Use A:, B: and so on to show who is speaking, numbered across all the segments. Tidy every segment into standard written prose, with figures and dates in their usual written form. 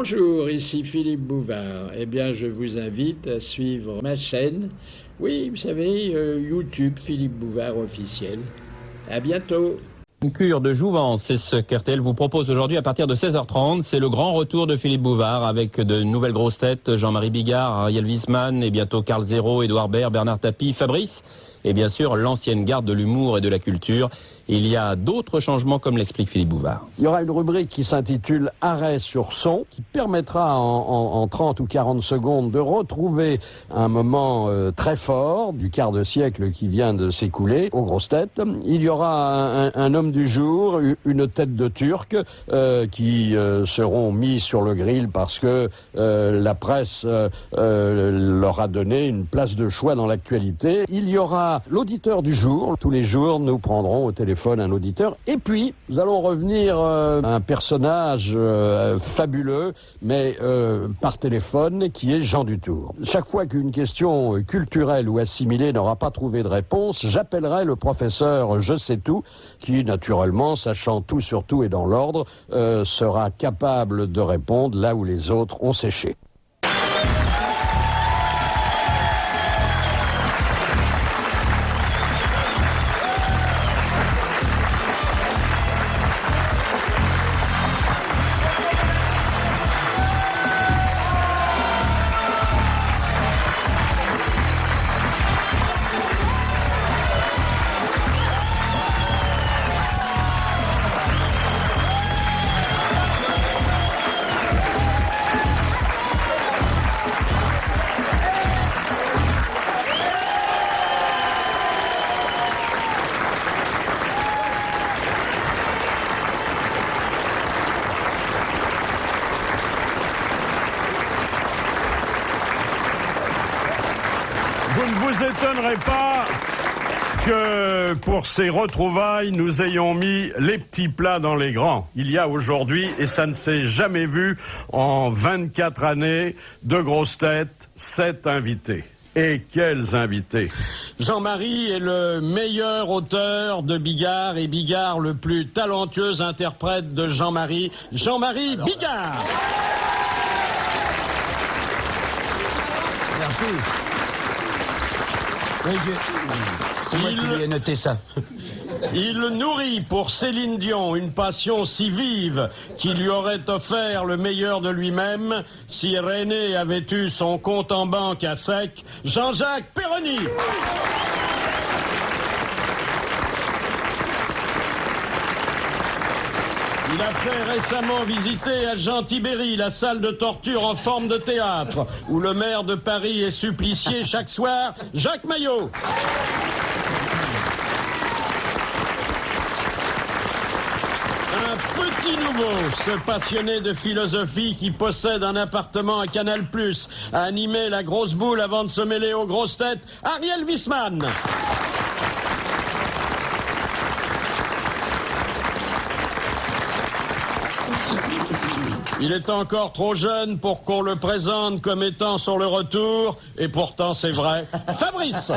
A: Bonjour, ici Philippe Bouvard. Eh bien, je vous invite à suivre ma chaîne. Oui, vous savez, YouTube, Philippe Bouvard officiel. À bientôt.
B: Une cure de jouvence, c'est ce qu'RTL vous propose aujourd'hui à partir de 16h30. C'est le grand retour de Philippe Bouvard avec de nouvelles grosses têtes, Jean-Marie Bigard, Ariel Wiesman et bientôt Karl Zéro, Édouard Baird, Bernard Tapie, Fabrice et bien sûr l'ancienne garde de l'humour et de la culture. Il y a d'autres changements comme l'explique Philippe Bouvard.
C: Il y aura une rubrique qui s'intitule Arrêt sur son, qui permettra en 30 ou 40 secondes de retrouver un moment très fort du quart de siècle qui vient de s'écouler aux grosses têtes. Il y aura un homme du jour, une tête de Turc qui seront mis sur le grill parce que la presse leur a donné une place de choix dans l'actualité. Il y aura l'auditeur du jour. Tous les jours, nous prendrons au téléphone un auditeur. Et puis, nous allons revenir à un personnage fabuleux, mais par téléphone, qui est Jean Dutour. Chaque fois qu'une question culturelle ou assimilée n'aura pas trouvé de réponse, j'appellerai le professeur Je sais tout, qui, naturellement, sachant tout sur tout et dans l'ordre, sera capable de répondre là où les autres ont séché.
D: Vous ne vous étonnerez pas que pour ces retrouvailles, nous ayons mis les petits plats dans les grands. Il y a aujourd'hui, et ça ne s'est jamais vu en 24 années, de grosses têtes, 7 invités. Et quels invités!
C: Jean-Marie est le meilleur auteur de Bigard et Bigard le plus talentueux interprète de Jean-Marie. Jean-Marie Bigard!
E: Merci. Oui, c'est moi qui lui ai noté ça.
C: Il nourrit pour Céline Dion une passion si vive qu'il lui aurait offert le meilleur de lui-même si René avait eu son compte en banque à sec. Jean-Jacques Perroni. Il a fait récemment visiter à Jean-Tibéry la salle de torture en forme de théâtre où le maire de Paris est supplicié chaque soir, Jacques Maillot. Un petit nouveau, ce passionné de philosophie qui possède un appartement à Canal+, a animé la grosse boule avant de se mêler aux grosses têtes, Ariel Wiesman. Il est encore trop jeune pour qu'on le présente comme étant sur le retour, et pourtant c'est vrai. Fabrice.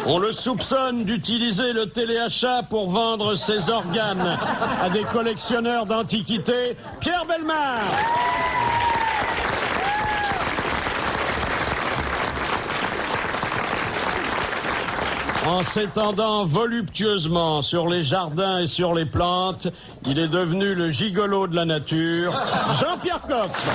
C: On le soupçonne d'utiliser le téléachat pour vendre ses organes à des collectionneurs d'antiquités. Pierre Bellemare. En s'étendant voluptueusement sur les jardins et sur les plantes, il est devenu le gigolo de la nature, Jean-Pierre Coff.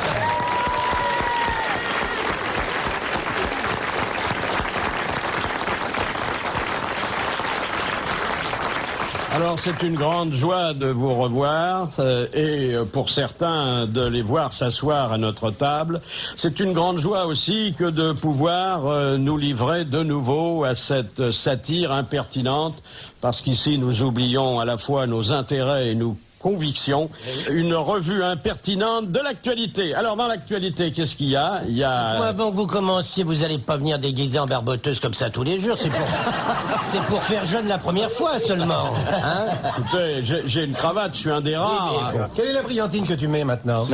C: Alors c'est une grande joie de vous revoir et pour certains de les voir s'asseoir à notre table. C'est une grande joie aussi que de pouvoir nous livrer de nouveau à cette satire impertinente parce qu'ici nous oublions à la fois nos intérêts et nos convictions, une revue impertinente de l'actualité. Alors dans l'actualité, qu'est-ce qu'il y a? Il y a...
E: Avant que vous commenciez, vous n'allez pas venir déguisé en barboteuse comme ça tous les jours. C'est pour faire jeune la première fois seulement. Hein?
C: Écoutez, j'ai une cravate, je suis un des rares.
E: Quelle est la brillantine que tu mets maintenant?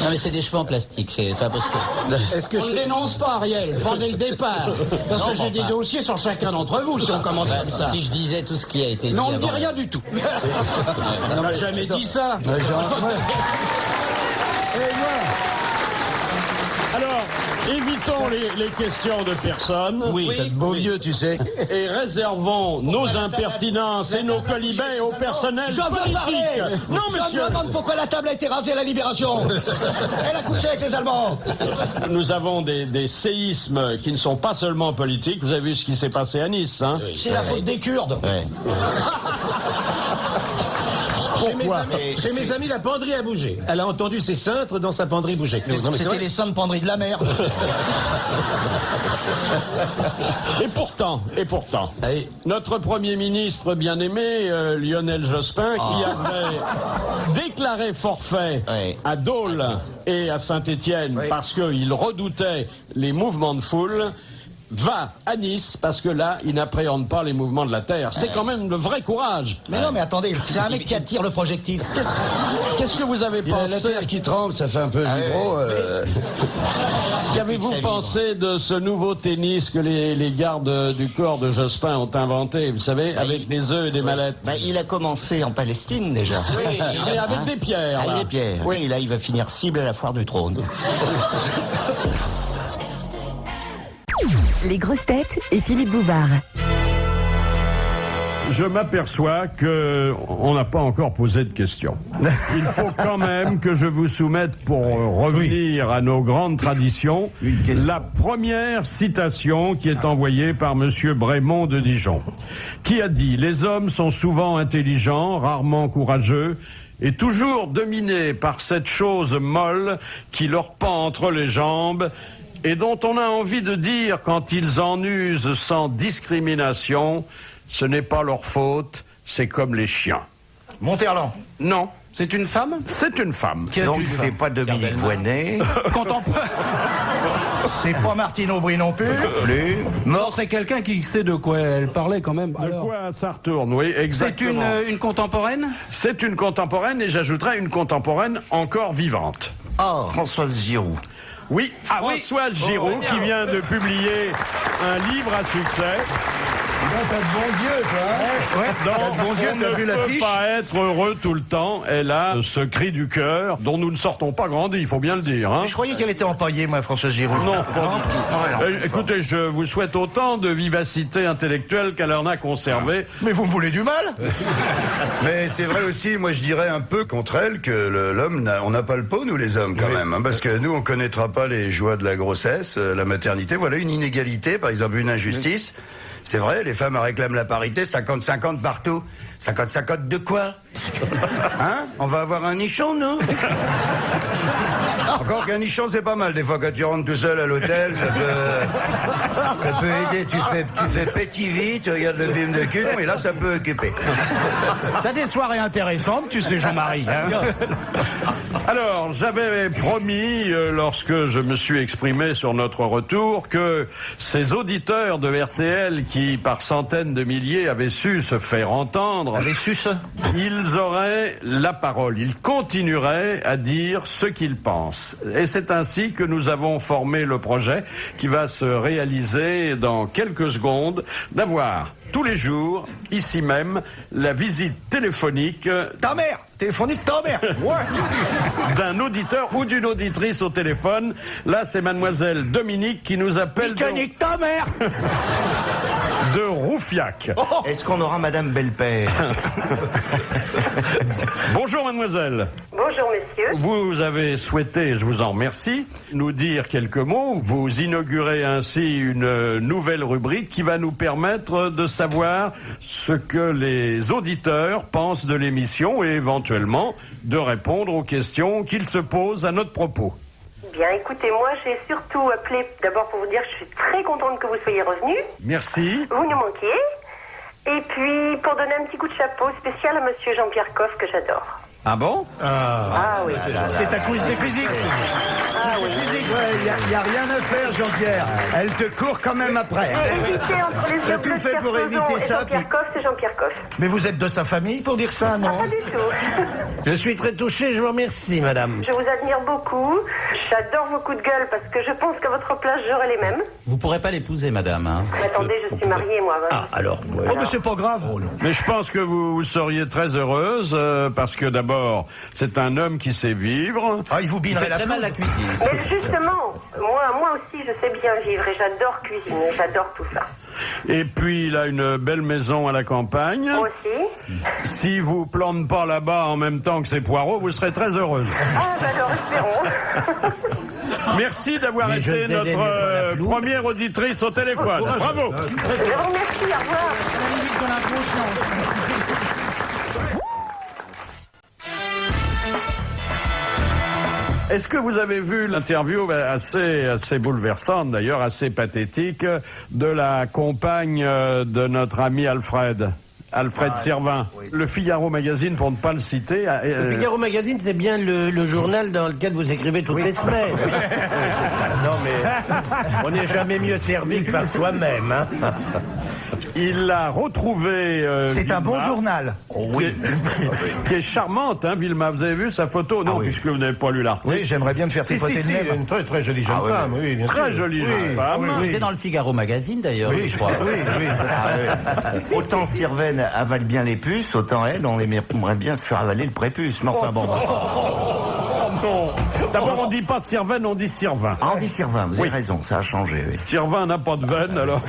E: Non mais c'est des cheveux en plastique, c'est pas parce que...
C: Est-ce que
A: On ne dénonce pas, Ariel, pas dès le départ. Parce que j'ai des dossiers sur chacun d'entre vous, si on commence comme ça.
E: Si je disais tout ce qui a été dit
A: Non, on ne dit
E: avant-
A: rien du tout. On n'a jamais dit ça.
D: Alors, évitons les questions de personne.
C: Oui, t'as de beaux vieux, tu sais.
D: Et réservons nos impertinences et nos colibets au personnel politique. Non, monsieur.
E: pourquoi la table a été rasée à la Libération. Elle a couché avec les Allemands.
D: Nous avons des séismes qui ne sont pas seulement politiques. Vous avez vu ce qui s'est passé à Nice, hein?
E: C'est la faute des Kurdes.
D: Pourquoi?
F: Chez mes amis, la penderie a bougé. Elle a entendu ses cintres dans sa penderie bouger.
E: C'était les seins de penderie de la mer.
D: Et pourtant, notre Premier ministre bien-aimé, Lionel Jospin, qui avait déclaré forfait à Dole et à Saint-Étienne parce qu'il redoutait les mouvements de foule, va à Nice parce que là, il n'appréhende pas les mouvements de la Terre. C'est quand même le vrai courage.
E: Mais non, mais attendez, c'est un mec qui attire le projectile.
D: Qu'est-ce que vous avez
C: Il a la
D: pensé?
C: terre qui tremble, ça fait un peu vibro.
D: Qu'avez-vous pensé de ce nouveau tennis que les gardes du corps de Jospin ont inventé, vous savez, avec des œufs et des mallettes?
G: Il a commencé en Palestine déjà.
D: Et avec des pierres.
G: Avec
D: là.
G: des pierres.
D: Oui.
G: Et là, il va finir cible à la foire du trône.
H: Les grosses têtes et Philippe Bouvard.
D: Je m'aperçois que on n'a pas encore posé de questions. Il faut quand même que je vous soumette, pour revenir à nos grandes traditions, la première citation qui est envoyée par Monsieur Brémond de Dijon, qui a dit: les hommes sont souvent intelligents, rarement courageux, et toujours dominés par cette chose molle qui leur pend entre les jambes et dont on a envie de dire, quand ils en usent sans discrimination, ce n'est pas leur faute, c'est comme les chiens.
I: Monterland.
D: Non,
I: C'est une femme?
D: c'est une femme.
G: Donc, c'est pas Dominique Voynet.
I: C'est pas Martine Aubry non plus.
G: Plus.
I: Non, c'est quelqu'un qui sait de quoi elle parlait quand même.
D: De quoi ça retourne, oui,
I: C'est
D: exactement.
I: une contemporaine?
D: C'est une contemporaine, et j'ajouterais une contemporaine encore vivante.
G: Françoise Giroud.
D: Oui, Françoise Giroud, qui vient de publier un livre à succès.
I: T'as de bons yeux, toi.
D: On ne peut pas être heureux tout le temps. Elle a ce cri du cœur dont nous ne sortons pas grandis, il faut bien le dire. Hein.
I: Je croyais qu'elle était empaillée, moi, Françoise Giroud.
D: Non, pas du tout. Écoutez, je vous souhaite autant de vivacité intellectuelle qu'elle en a conservé.
I: Mais vous me voulez du mal?
J: Mais c'est vrai aussi, moi je dirais un peu contre elle que l'homme, on n'a pas le pot, nous les hommes quand même, hein, parce que nous on connaîtra pas les joies de la grossesse, la maternité, voilà une inégalité, par exemple une injustice. C'est vrai, les femmes réclament la parité, 50-50 partout. 50-50 de quoi? Hein? On va avoir un nichon, nous? Encore qu'un nichon, c'est pas mal. Des fois, quand tu rentres tout seul à l'hôtel, ça peut aider. Tu fais petit vite, tu regardes le film de cul, mais là, ça peut occuper.
I: T'as des soirées intéressantes, tu sais, Jean-Marie. Hein?
D: Alors, j'avais promis, lorsque je me suis exprimé sur notre retour, que ces auditeurs de RTL qui, par centaines de milliers, avaient su se faire entendre, ils auraient la parole. Ils continueraient à dire ce qu'ils pensent. Et c'est ainsi que nous avons formé le projet qui va se réaliser dans quelques secondes, d'avoir tous les jours, ici même, la visite téléphonique...
I: Ta mère! Téléphonique ta mère! Ouais!
D: D'un auditeur ou d'une auditrice au téléphone. Là, c'est mademoiselle Dominique qui nous appelle...
I: Mécanique ta mère!
D: De Roufiac.
G: Est-ce qu'on aura Madame Belpère?
D: Bonjour mademoiselle.
K: Bonjour monsieur.
D: Vous avez souhaité, je vous en remercie, nous dire quelques mots. Vous inaugurez ainsi une nouvelle rubrique qui va nous permettre de savoir ce que les auditeurs pensent de l'émission et éventuellement de répondre aux questions qu'ils se posent à notre propos.
K: Bien, écoutez, moi j'ai surtout appelé d'abord pour vous dire que je suis très contente que vous soyez revenu.
D: Merci.
K: Vous nous manquiez. Et puis pour donner un petit coup de chapeau spécial à monsieur Jean-Pierre Coff que j'adore.
D: Ah bon?
K: Ah oui.
I: C'est ta cuisine physique.
K: Ah oui.
J: Il n'y a rien à faire, Jean-Pierre. Elle te court quand même après.
K: Hésiter entre les
J: T'as
K: yeux
J: tout
K: de
J: fait pour
K: Pierre
J: éviter
K: Sauzon et
J: ça,
K: Jean-Pierre Coff, c'est Jean-Pierre Coff.
F: Mais vous êtes de sa famille pour dire ça, non?
K: Pas du tout.
E: Je suis très touché, je vous remercie, madame.
K: Je vous admire beaucoup. J'adore vos coups de gueule parce que je pense qu'à votre place, j'aurais les mêmes.
G: Vous pourrez pas l'épouser, madame. Hein.
K: Mais attendez, je suis mariée, moi.
E: Ah, alors,
F: Oh, mais c'est pas grave.
D: Mais je pense que vous seriez très heureuse parce que d'abord, c'est un homme qui sait vivre.
F: Ah, il vous binerait la pelouse.
G: cuisine.
K: Mais justement, moi aussi, je sais bien vivre et j'adore cuisiner, j'adore tout ça.
D: Et puis, il a une belle maison à la campagne.
K: Moi aussi.
D: Si vous plantez pas là-bas en même temps que ces poireaux, vous serez très heureuse.
K: Ah, bah alors, espérons.
D: Merci d'avoir
E: Mais je
D: été
E: ne t'ai
D: notre première auditrice au téléphone. Bravo.
K: Je vous remercie, au revoir.
D: Est-ce que vous avez vu l'interview assez bouleversante, d'ailleurs assez pathétique, de la compagne de notre ami Alfred Sirvin? Oui. Le Figaro Magazine, pour ne pas le citer...
E: Le Figaro Magazine, c'est bien le journal dans lequel vous écrivez toutes les semaines. Non, mais on n'est jamais mieux servi que par soi-même. Hein.
D: Il l'a retrouvé...
F: C'est
D: Vilma,
F: un bon journal.
D: qui est charmante, hein, Vilma. Vous avez vu sa photo? Non, puisque vous n'avez pas lu l'article.
F: Oui, j'aimerais bien me faire tripoter de lèvres.
I: Une très très jolie jeune femme, oui, bien sûr.
D: Très jolie jeune femme.
G: C'était dans le Figaro Magazine, d'ailleurs, je crois. Autant Sirven avale bien les puces, autant elle, on aimerait bien se faire avaler le prépuce. Mais enfin bon.
D: Non. D'abord, on dit pas Sirven, on dit Sirvin.
G: Ah, on dit Sirvin, vous avez raison, ça a changé. Oui.
D: Sirvin n'a pas de veine, alors.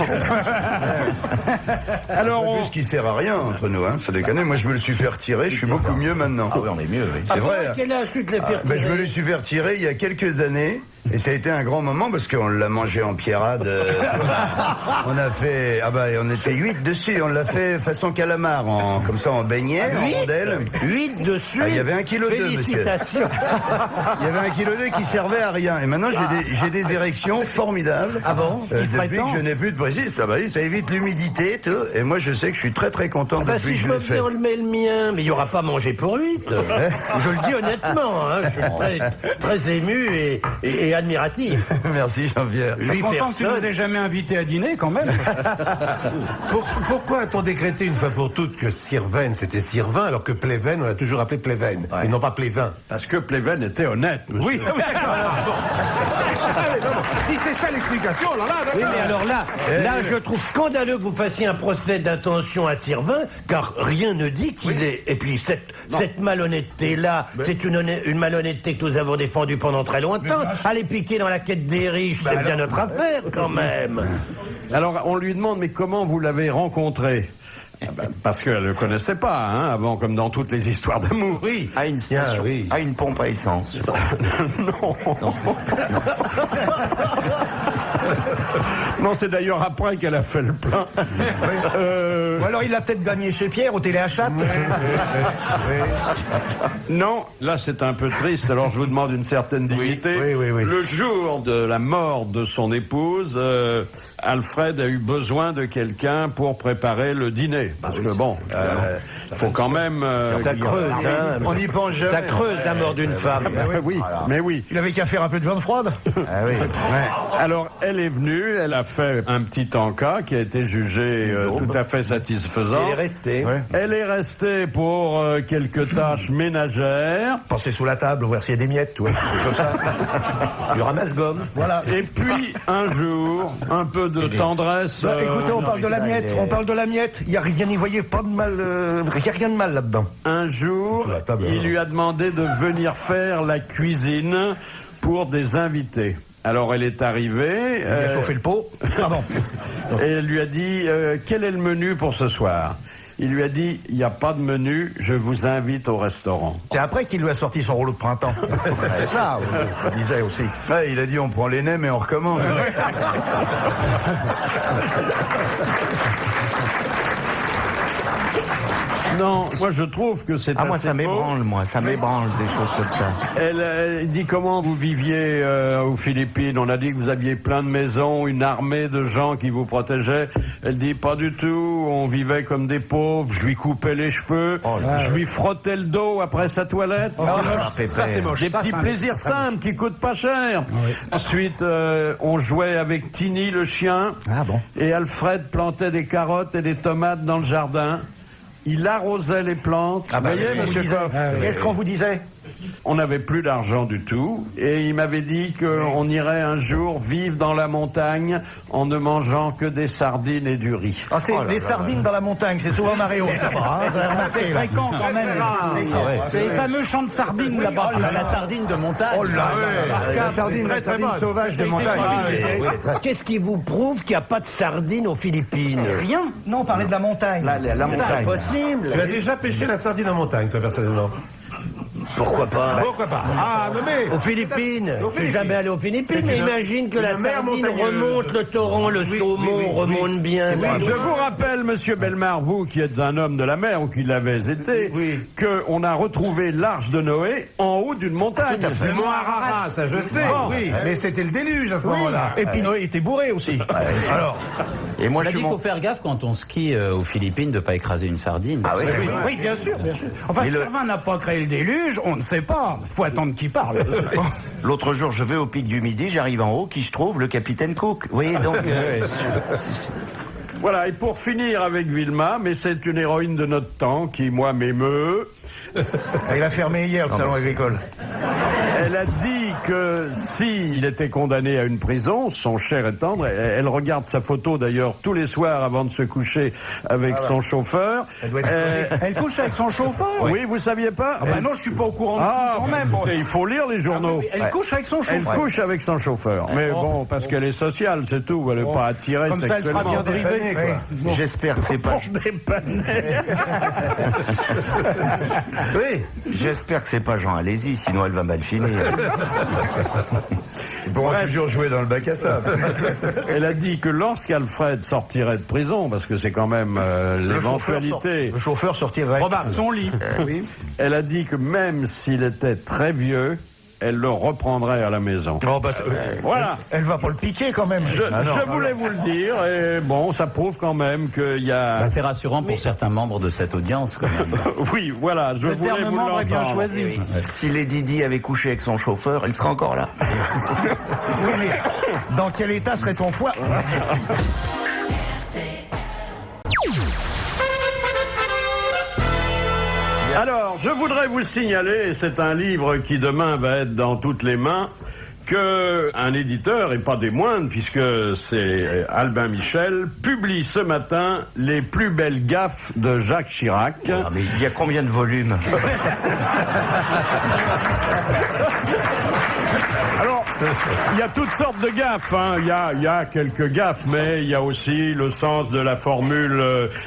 D: Alors,
J: Plus qui sert à rien entre nous, hein, ça déconne. Moi, je me le suis fait retirer, je suis beaucoup mieux maintenant.
G: Ah oui, on est mieux, oui.
J: C'est vrai.
E: À quel âge tu te l'es fait
J: Ben, je me
E: retirer?
J: le suis fait retirer il y a quelques années. Et ça a été un grand moment parce qu'on l'a mangé en pierrade. On a fait, on était 8 dessus. On l'a fait façon calamar, comme ça en beignet, en rondelle.
E: 8 dessus.
J: Il y avait 1,2 kg, monsieur.
E: Félicitations.
J: Il y avait 1,2 kg qui servait à rien. Et maintenant, j'ai des érections formidables.
F: Ah bon? Il serait
J: depuis
F: temps.
J: que je n'ai plus de précis, ça évite l'humidité, tout. Et moi, je sais que je suis très très content
E: Bah,
J: depuis
E: si
J: que
E: je
J: je
E: me
J: l'ai fait.
E: faisais enlever le mien, mais il n'y aura pas mangé pour 8. Je le dis honnêtement, hein, je suis très ému et admiratif.
J: Merci Jean-Pierre.
I: Je suis content que tu nous aies jamais invités à dîner, quand même.
F: Pourquoi a-t-on décrété une fois pour toutes que Sirven c'était Sirvin alors que Pleven on l'a toujours appelé Pleven et non pas Plévin?
D: Parce que Pleven était honnête, monsieur.
F: Oui, si c'est ça l'explication, alors là,
E: Oui, mais alors là, je trouve scandaleux que vous fassiez un procès d'intention à Sirvin, car rien ne dit qu'il est. Et puis cette malhonnêteté-là, c'est une malhonnêteté que nous avons défendue pendant très longtemps. Aller piquer dans la quête des riches, c'est bien notre affaire, quand même.
D: Alors, on lui demande, mais comment vous l'avez rencontré? Parce qu'elle ne le connaissait pas, hein, avant, comme dans toutes les histoires d'amour.
F: oui,
G: À une station,
F: oui.
G: à une pompe à essence.
D: Non. Non, c'est d'ailleurs après qu'elle a fait le plein.
F: Ou alors il a peut-être gagné chez Pierre au téléachat.
D: Non, là c'est un peu triste, alors je vous demande une certaine dignité.
F: Oui.
D: Le jour de la mort de son épouse, Alfred a eu besoin de quelqu'un pour préparer le dîner. Parce que bon, il faut quand même...
E: Ça creuse, hein.
J: On y pense jamais.
E: Ça creuse la mort d'une femme.
D: oui, mais oui.
F: Il avait qu'à faire un peu de viande froide.
J: Ah oui.
D: Alors, elle est venue, elle a fait un petit encas qui a été jugé tout à fait satisfaisant.
E: Elle est restée.
D: Elle est restée pour quelques tâches ménagères.
F: Pensez sous la table, voir s'il y a des miettes, ouais. Comme ça.
E: Du ramasse-gomme.
F: Voilà.
D: Et puis, un jour, un peu de tendresse...
F: Écoutez, on parle de la miette, on parle de la miette. Il y a rien, n'y voyez pas de mal, il y a rien de mal là-dedans.
D: Un jour,
F: Sous la table,
D: il
F: alors.
D: lui a demandé de venir faire la cuisine pour des invités. Alors elle est arrivée.
F: Il a chauffé le pot. Pardon.
D: Et elle lui a dit quel est le menu pour ce soir? Il lui a dit il n'y a pas de menu, je vous invite au restaurant.
F: C'est après qu'il lui a sorti son rouleau de printemps. C'est ça, on disait aussi.
J: Ouais, il a dit on prend les nems et on recommence.
D: Non, moi je trouve que c'est
G: moi
D: assez
G: ça
D: beau.
G: m'ébranle, ça m'ébranle des choses comme ça.
D: Elle dit comment vous viviez aux Philippines. On a dit que vous aviez plein de maisons, une armée de gens qui vous protégeaient. Elle dit pas du tout, on vivait comme des pauvres, je lui coupais les cheveux, je lui frottais le dos après sa toilette.
I: Ça, c'est moche.
D: Des
I: Ça,
D: petits
I: c'est un-
D: plaisirs simples qui coûtent pas cher. Ensuite, on jouait avec Tini le chien.
G: Ah bon.
D: Et Alfred plantait des carottes et des tomates dans le jardin. Il arrosait les plantes. Vous voyez, monsieur Coff?
I: Qu'est-ce qu'on vous disait?
D: On n'avait plus d'argent du tout. Et il m'avait dit qu'on irait un jour vivre dans la montagne en ne mangeant que des sardines et du riz.
I: Ah, c'est des sardines dans la montagne, c'est souvent marée haute là-bas. C'est fréquent quand même. C'est les fameux champs de sardines là-bas.
E: La sardine de montagne.
I: Oh là
F: La sardine sauvage de montagne.
E: Qu'est-ce qui vous prouve qu'il n'y a pas de sardines aux Philippines?
I: Rien. Non, on parlait de la montagne.
G: La montagne.
E: Impossible.
F: Tu as déjà pêché la sardine en montagne, toi, personnellement?
E: Pourquoi pas?
F: Pourquoi pas? Ah, mais
E: Aux Philippines. Je suis
F: Philippines.
E: jamais allé aux Philippines,
F: C'est
E: mais
F: une-
E: imagine que la
F: une mer
E: sardine
F: montagneuse.
E: remonte le torrent, le saumon remonte bien.
D: Je vous rappelle, monsieur Bellemare, vous qui êtes un homme de la mer ou qui l'avez été, qu'on a retrouvé l'arche de Noé en haut d'une montagne.
F: le mont Ararat, ça je sais, oui. Mais c'était le déluge à ce moment-là.
I: Et puis Noé était bourré aussi.
F: Alors,
G: Et moi, je
L: Il
G: suis
L: faut faire gaffe quand on skie aux Philippines de ne pas écraser une sardine.
G: Ah oui,
I: Oui, bien sûr, bien sûr. Enfin,
G: Mais le-
I: Servin n'a pas créé le déluge, on ne sait pas. Faut attendre qu'il parle.
G: L'autre jour, je vais au pic du Midi, j'arrive en haut, qui je trouve? Le capitaine Cook. Vous voyez, donc...
D: Voilà, et pour finir avec Vilma, mais c'est une héroïne de notre temps qui, moi, m'émeut.
I: Il a fermé hier le salon agricole.
D: Elle a dit que s'il était condamné à une prison, son cher et tendre, elle regarde sa photo d'ailleurs tous les soirs avant de se coucher avec son chauffeur.
I: Elle couche avec son chauffeur.
D: Oui, vous saviez pas?
I: Ah bah non, je suis pas au courant de
D: Ah,
I: tout quand même.
D: il faut lire les journaux.
I: Elle couche avec son
D: Elle
I: chauffeur.
D: couche avec son chauffeur. Mais bon, parce qu'elle est sociale, c'est tout. Elle n'est pas attirée
I: Comme ça, elle sera
D: sexuellement.
I: bien drivée. quoi.
G: J'espère que c'est pas...
D: Pour dépanner.
G: Oui. J'espère que c'est pas Jean Alési, sinon elle va mal finir.
J: Ils pourront toujours jouer dans le bac à sable.
D: Elle a dit que lorsqu'Alfred sortirait de prison, parce que c'est quand même l'éventualité,
I: Le chauffeur sortirait de son lit.
D: elle a dit que même s'il était très vieux, elle le reprendrait à la maison. Voilà.
I: Elle va pas le piquer quand même.
D: Je voulais vous le dire, et bon, ça prouve quand même qu'il y a...
L: C'est rassurant pour certains membres de cette audience quand même.
D: Oui, voilà, je
I: Le
D: voulais
I: terme
D: vous
I: membre est bien
D: l'entendre.
I: choisi.
G: Si les Didi avait couché avec son chauffeur, il serait encore là.
I: Oui, mais dans quel état serait son foie?
D: Alors, je voudrais vous signaler, et c'est un livre qui demain va être dans toutes les mains, qu'un éditeur, et pas des moindres, puisque c'est Albin Michel, publie ce matin les plus belles gaffes de Jacques Chirac.
G: Ah, mais il y a combien de volumes?
D: Alors, il y a toutes sortes de gaffes, hein. Il y a quelques gaffes, mais il y a aussi le sens de la formule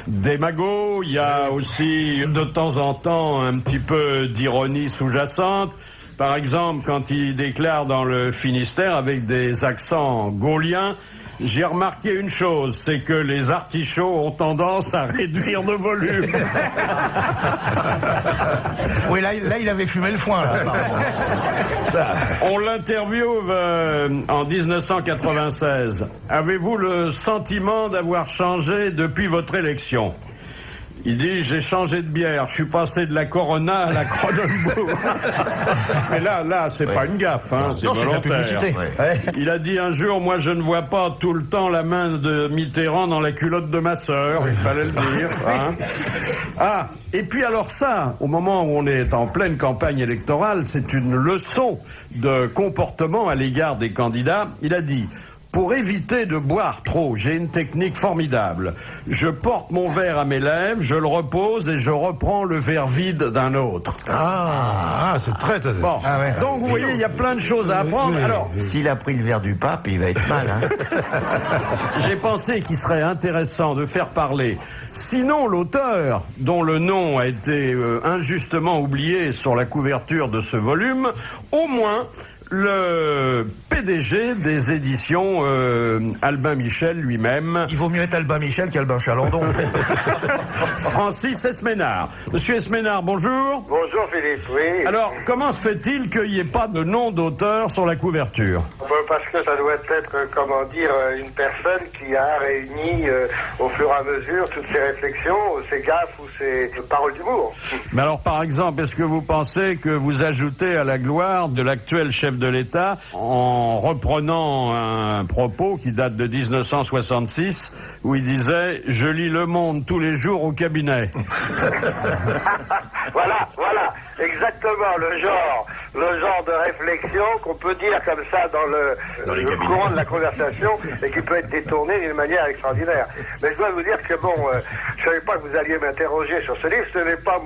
D: des magots, il y a aussi de temps en temps un petit peu d'ironie sous-jacente. Par exemple, quand il déclare dans le Finistère avec des accents gauliens, j'ai remarqué une chose, c'est que les artichauts ont tendance à réduire de volume.
I: Oui, là, il avait fumé le foin. Là,
D: On l'interviewe en 1996. Avez-vous le sentiment d'avoir changé depuis votre élection? Il dit, j'ai changé de bière, je suis passé de la Corona à la Kronenbourg. Mais là, c'est pas une gaffe, hein, c'est
I: non, c'est de la
D: volontaire.
I: publicité.
D: Il a dit un jour, moi je ne vois pas tout le temps la main de Mitterrand dans la culotte de ma sœur, il fallait le dire. Hein. Ah, et puis alors ça, au moment où on est en pleine campagne électorale, c'est une leçon de comportement à l'égard des candidats. Il a dit... Pour éviter de boire trop, j'ai une technique formidable. Je porte mon verre à mes lèvres, je le repose et je reprends le verre vide d'un autre.
F: c'est très...
D: Bon, donc vous voyez, il y a plein de choses à apprendre. Alors,
G: S'il a pris le verre du pape, il va être mal. Hein.
D: j'ai pensé qu'il serait intéressant de faire parler, sinon l'auteur, dont le nom a été injustement oublié sur la couverture de ce volume, au moins le PDG des éditions Albin Michel lui-même.
F: Il vaut mieux être Albin Michel qu'Albin Chalandon.
D: Francis Esménard. Monsieur Esménard, bonjour.
M: Bonjour Philippe, oui.
D: Alors, comment se fait-il qu'il n'y ait pas de nom d'auteur sur la couverture?
M: Parce que ça doit être, comment dire, une personne qui a réuni au fur et à mesure toutes ses réflexions, ses gaffes ou ses paroles d'humour.
D: Mais alors, par exemple, est-ce que vous pensez que vous ajoutez à la gloire de l'actuel chef de l'État en reprenant un propos qui date de 1966 où il disait « Je lis Le Monde tous les jours au cabinet ».
M: Voilà, exactement le genre de réflexion qu'on peut dire comme ça dans le courant de la conversation et qui peut être détourné d'une manière extraordinaire. Mais je dois vous dire que bon, je savais pas que vous alliez m'interroger sur ce livre, ce n'est pas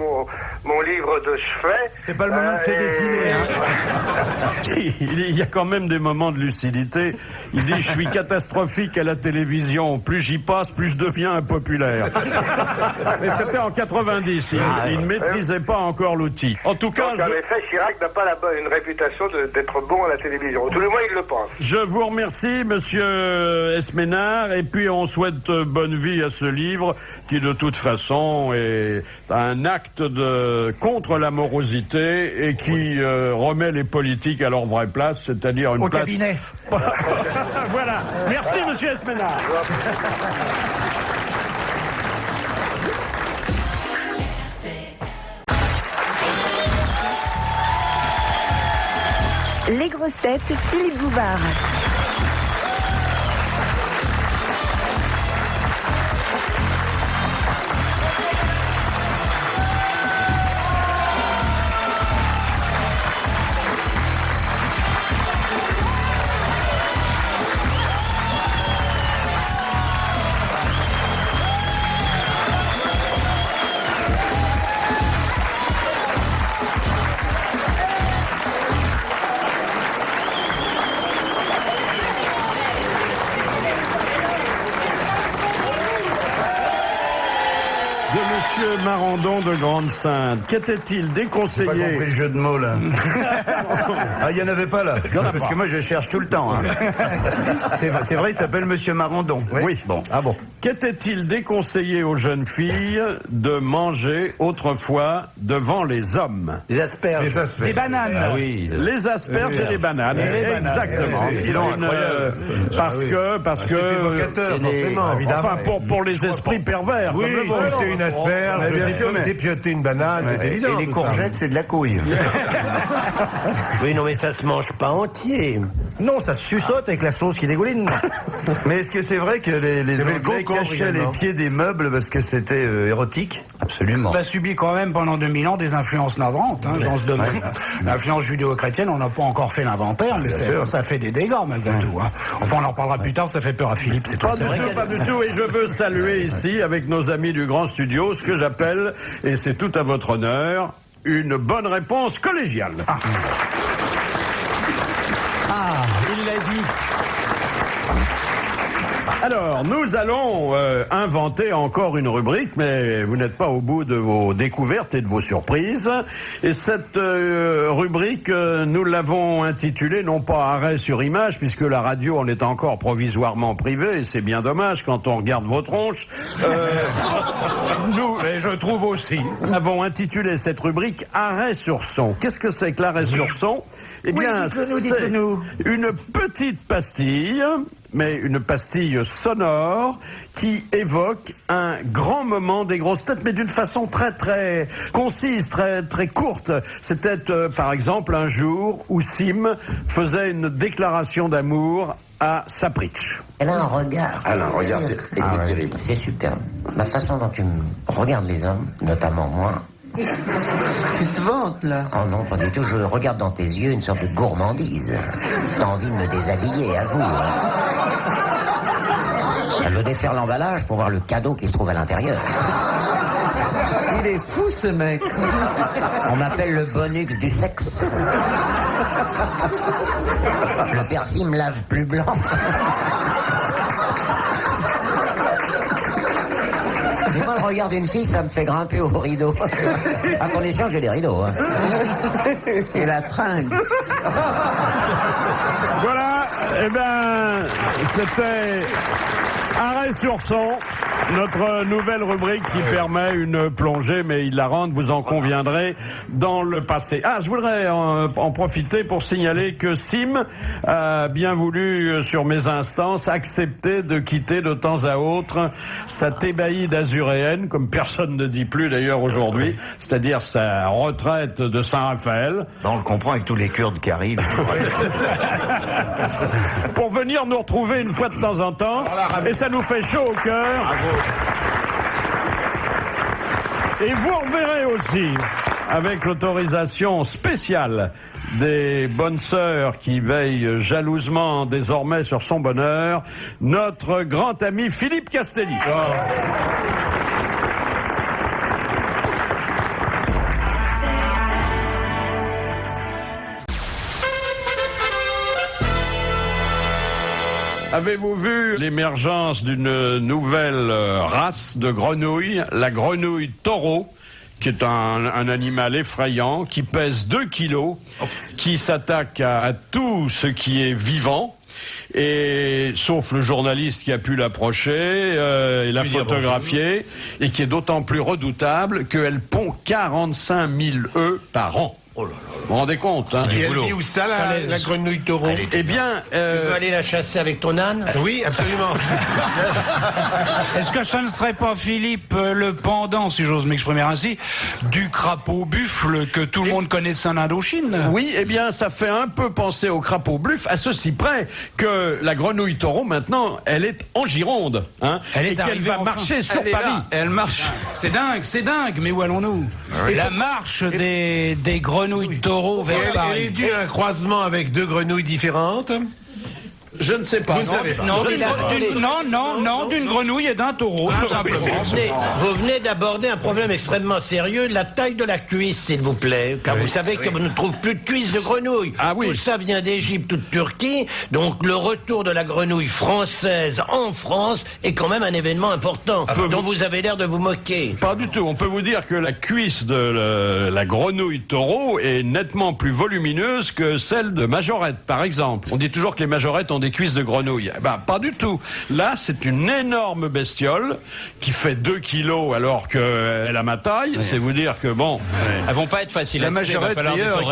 M: mon livre de chevet.
F: C'est pas le moment de se défiler, hein.
D: Il y a quand même des moments de lucidité. Il dit « Je suis catastrophique à la télévision. Plus j'y passe, plus je deviens impopulaire. » Mais c'était en 90. Il ne maîtrisait pas encore l'outil. En tout cas...
M: Donc, en effet, Chirac n'a pas une réputation d'être bon à la télévision. Tout le moins, il le pense.
D: Je vous remercie, monsieur Esménard, et puis on souhaite bonne vie à ce livre qui, de toute façon, est un acte contre la morosité et qui remet les politiques à leur vraie place, c'est-à-dire une place...
I: Au cabinet.
D: Voilà. Merci, monsieur Esménard.
H: Les grosses têtes, Philippe Bouvard.
D: Monsieur Marandon de Grande-Sainte, qu'était-il déconseillé?
J: J'ai pas compris le jeu de mots, là. Ah, il n'y en avait pas, là. Parce que moi, je cherche tout le temps. Hein. C'est vrai, il s'appelle Monsieur Marandon.
D: Oui.
J: Bon. Ah bon.
D: Qu'était-il déconseillé aux jeunes filles de manger autrefois devant les hommes?
E: Les asperges.
I: Des bananes.
J: Ah oui.
D: Les asperges et les bananes. Exactement. Parce que
F: C'est évocateur, forcément, évidemment.
D: Enfin, pour les esprits pervers.
F: Oui,
D: comme le vôtre.
F: si c'est une asperge, dépioter une banane, c'est évident.
J: Et les courgettes, c'est de la couille.
E: Oui, non, mais ça se mange pas entier.
I: Non, ça se suçote avec la sauce qui dégouline.
J: Mais est-ce que c'est vrai que les Anglais cachaient les pieds des meubles parce que c'était érotique?
L: Absolument.
I: On a subi quand même pendant 2000 ans des influences navrantes dans ce domaine. L'influence judéo-chrétienne, on n'a pas encore fait l'inventaire, mais ça fait des dégâts malgré tout. Hein. Enfin, on en reparlera plus tard, ça fait peur à Philippe, c'est tout.
D: Pas du tout. Et je veux saluer ici, avec nos amis du Grand Studio, ce que j'appelle, et c'est tout à votre honneur, une bonne réponse collégiale.
I: Il l'a dit.
D: Alors, nous allons inventer encore une rubrique, mais vous n'êtes pas au bout de vos découvertes et de vos surprises. Et cette rubrique, nous l'avons intitulée, non pas arrêt sur image, puisque la radio en est encore provisoirement privée, et c'est bien dommage quand on regarde vos tronches. Nous, et je trouve aussi, avons intitulé cette rubrique arrêt sur son. Qu'est-ce que c'est que l'arrêt sur son? Eh bien, c'est une petite pastille, mais une pastille sonore qui évoque un grand moment des grosses têtes, mais d'une façon très très concise, très très courte. C'était par exemple un jour où Sim faisait une déclaration d'amour à Sapritch.
N: Elle a un regard.
G: Elle a un regard terrible.
N: C'est superbe. La façon dont tu regardes les hommes, notamment moi.
G: Tu te vantes, là?
N: Oh non, pas du tout. Je regarde dans tes yeux une sorte de gourmandise. T'as envie de me déshabiller, avoue. Elle veut défaire l'emballage pour voir le cadeau qui se trouve à l'intérieur.
G: Il est fou, ce mec.
N: On m'appelle le bonux du sexe. Le persil me lave plus blanc. Mais moi, le regard d'une fille, ça me fait grimper au rideau. À condition que j'ai des rideaux. Hein. Et la tringle.
D: Voilà, eh bien, c'était Arrêt sur son, notre nouvelle rubrique qui permet une plongée, mais hilarante, vous en conviendrez, dans le passé. Ah, je voudrais en profiter pour signaler que Sim a bien voulu, sur mes instances, accepter de quitter de temps à autre sa thébaïde azuréenne, comme personne ne dit plus d'ailleurs aujourd'hui, c'est-à-dire sa retraite de Saint-Raphaël.
G: On le comprend avec tous les Kurdes qui arrivent.
D: Pour venir nous retrouver une fois de temps en temps, et ça nous fait chaud au cœur. Et vous reverrez aussi, avec l'autorisation spéciale des bonnes sœurs qui veillent jalousement désormais sur son bonheur, notre grand ami Philippe Castelli. Avez-vous vu l'émergence d'une nouvelle race de grenouilles, la grenouille taureau, qui est un animal effrayant, qui pèse 2 kilos, qui s'attaque à tout ce qui est vivant, et sauf le journaliste qui a pu l'approcher et la photographier, et qui est d'autant plus redoutable qu'elle pond 45 000 œufs par an. Oh là là. Vous vous rendez compte, hein?
F: Et elle vit où ça, la grenouille taureau?
D: Eh bien...
E: Tu veux aller la chasser avec ton âne?
F: Oui, absolument.
I: Est-ce que ça ne serait pas, Philippe, le pendant, si j'ose m'exprimer ainsi, du crapaud buffle que tout le monde connaissait en Indochine?
D: Oui, eh bien, ça fait un peu penser au crapaud buffle, à ceci près que la grenouille taureau, maintenant, elle est en Gironde, hein,
I: elle est
D: et qu'elle va marcher sur Paris.
I: Elle marche. C'est dingue, mais où allons-nous? La marche des grenouilles taureaux vers Paris.
F: Elle est due à un croisement avec 2 grenouilles différentes?
D: Je ne sais pas.
F: Vous ne savez pas.
I: Non, d'une grenouille et d'un taureau, tout simplement.
E: Vous venez d'aborder un problème extrêmement sérieux, la taille de la cuisse, s'il vous plaît. Car vous savez qu'on ne trouve plus de cuisse de grenouille.
D: Ah oui.
E: Tout ça vient d'Égypte ou de Turquie. Donc le retour de la grenouille française en France est quand même un événement important, dont vous avez l'air de vous moquer.
D: Pas du tout. On peut vous dire que la cuisse de la grenouille taureau est nettement plus volumineuse que celle de majorette, par exemple. On dit toujours que les majorettes ont des cuisses de grenouille. Eh ben, pas du tout. Là, c'est une énorme bestiole qui fait 2 kilos alors qu'elle a ma taille. C'est vous dire que bon...
L: Elles vont pas être faciles.
J: La majorette, d'ailleurs,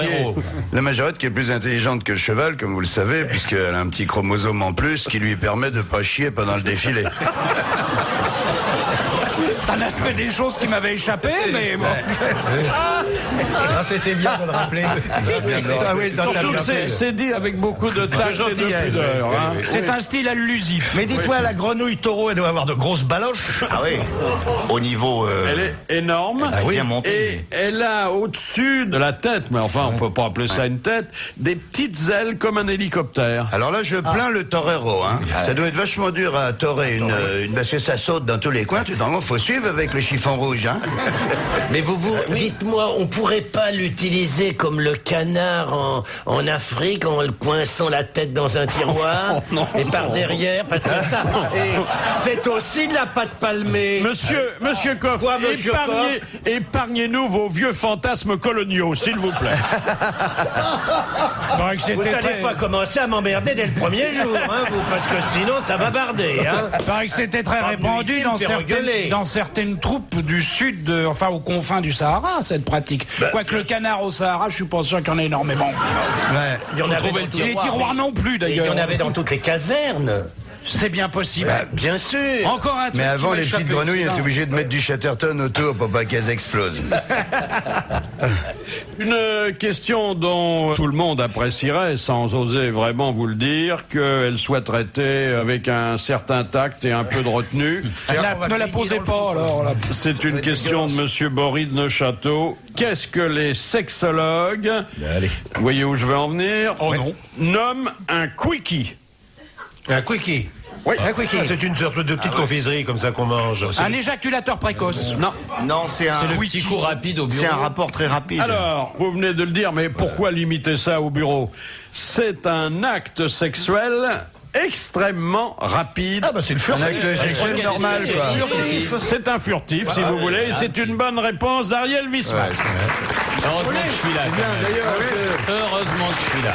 J: la majorette qui est plus intelligente que le cheval, comme vous le savez, puisqu'elle a un petit chromosome en plus qui lui permet de pas chier pendant le défilé.
I: Un aspect des choses qui m'avait échappé, mais bon.
F: C'était bien de le rappeler.
D: Surtout que c'est dit avec beaucoup de tact et de pudeur. Hein.
I: C'est un style allusif.
E: Mais dites-moi, la grenouille taureau, elle doit avoir de grosses baloches.
G: Ah oui. Au niveau...
D: Elle est énorme.
G: Bien montée.
D: Et elle a au-dessus de la tête, mais enfin on peut pas appeler ça une tête, des petites ailes comme un hélicoptère.
J: Alors là, je plains le torero. Hein. Ça doit être vachement dur à torer une parce que ça saute dans tous les coins. Il faut suivre avec le chiffon rouge. Hein.
E: Mais dites-moi, on pourrait pas l'utiliser comme le canard en Afrique en le coinçant la tête dans un tiroir et par derrière, parce que ça, c'est aussi de la pâte palmée.
D: Monsieur Coff, épargnez-nous vos vieux fantasmes coloniaux, s'il vous plaît.
E: Vous n'allez pas commencer à m'emmerder dès le premier jour, hein, vous, parce que sinon ça va barder. Hein.
I: Il paraît que c'était très répandu dans certaines troupes du sud, enfin aux confins du Sahara, cette pratique. Quoique le canard au Sahara, je suis pas sûr qu'il y en ait énormément.
E: Ouais. Il y en avait dans
I: les tiroirs non plus d'ailleurs.
E: Il y en avait dans toutes les casernes.
I: C'est bien possible.
E: Bien sûr.
I: Encore un truc.
J: Mais avant, les petites grenouilles étaient obligées de mettre du Chatterton autour pour pas qu'elles explosent.
D: Une question dont tout le monde apprécierait, sans oser vraiment vous le dire, qu'elle soit traitée avec un certain tact et un peu de retenue.
I: Ne la posez pas, alors.
D: C'est une question de Monsieur Boris de Neuchâteau. Qu'est-ce que les sexologues, vous voyez où je veux en venir, nomment un quickie?
F: Un quickie.
D: Oui.
F: Un quickie. C'est une sorte de petite confiserie comme ça qu'on mange.
I: Un éjaculateur précoce.
J: Non, c'est
L: le petit coup rapide au bureau.
J: C'est un rapport très rapide.
D: Alors, vous venez de le dire, mais pourquoi limiter ça au bureau? C'est un acte sexuel extrêmement rapide.
J: Ah bah c'est le furtif.
D: Avec le logiciel normal, quoi. C'est un furtif, si vous voulez. Et c'est une bonne réponse d'Ariel Wiesmann.
B: Heureusement que je suis là. Heureusement que je suis là.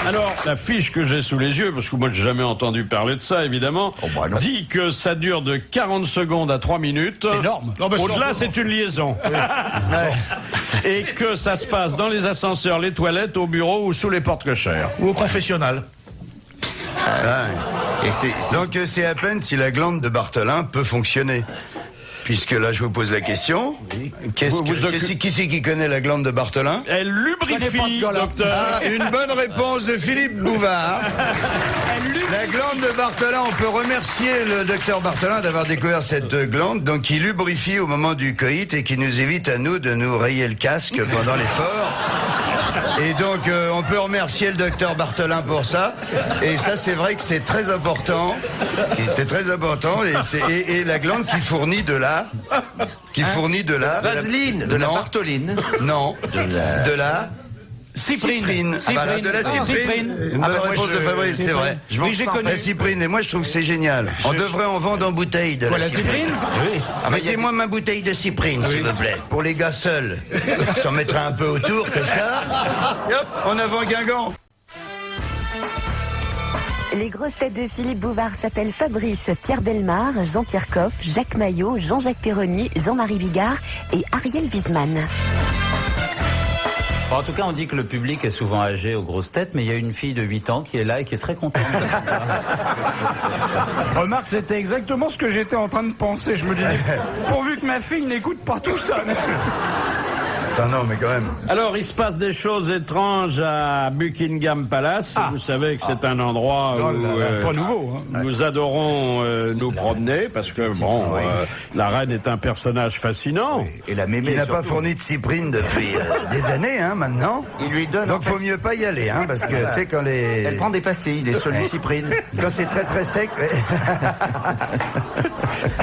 D: Alors, la fiche que j'ai sous les yeux, parce que moi j'ai jamais entendu parler de ça, évidemment, dit que ça dure de 40 secondes à 3 minutes.
I: C'est énorme.
D: Au-delà, c'est une liaison. Et que ça se passe dans les ascenseurs, les toilettes, au bureau ou sous les portes cochères.
I: Ou au confessionnal.
J: Donc c'est à peine si la glande de Bartholin peut fonctionner. Puisque là, je vous pose la question. Qui c'est qui connaît la glande de Bartholin?
D: Elle lubrifie, docteur.
J: Une bonne réponse de Philippe Bouvard. La glande de Bartholin, on peut remercier le docteur Bartholin d'avoir découvert cette glande, donc qui lubrifie au moment du coït et qui nous évite à nous de nous rayer le casque pendant l'effort. Et donc, on peut remercier le docteur Bartholin pour ça. Et ça, c'est vrai que c'est très important. C'est très important. Et la glande qui fournit de la...
E: Vaseline, de la Bartholine.
J: Non. De la... Cyprine. De la cyprine. Une bonne réponse de Fabrice, c'est vrai.
E: Oui, j'ai connu.
J: La cyprine, et moi je trouve que c'est génial. On devrait en vendre en bouteille de la cyprine.
E: Oui.
J: Mettez-moi ma bouteille de cyprine, s'il vous plaît. Pour les gars seuls. S'en mettra un peu autour, comme ça. Hop, en avant Guingamp.
H: Les grosses têtes de Philippe Bouvard s'appellent Fabrice, Pierre Bellemare, Jean-Pierre Coff, Jacques Maillot, Jean-Jacques Perroni, Jean-Marie Bigard et Ariel Wiesmann.
L: En tout cas, on dit que le public est souvent âgé aux grosses têtes, mais il y a une fille de 8 ans qui est là et qui est très contente.
I: Remarque, c'était exactement ce que j'étais en train de penser. Je me disais, pourvu que ma fille n'écoute pas tout ça.
J: Non, mais quand même.
D: Alors, il se passe des choses étranges à Buckingham Palace. Vous savez que c'est un endroit où
I: pas nouveau,
D: nous adorons nous promener parce que, la reine est un personnage fascinant.
J: Et la mémé n'a pas fourni de cyprine depuis des années, maintenant.
G: Il lui donne.
J: Donc, faut mieux pas y aller, parce que, tu sais, quand les...
G: Elle prend des pastilles, des solucyprine.
J: Quand c'est très très sec...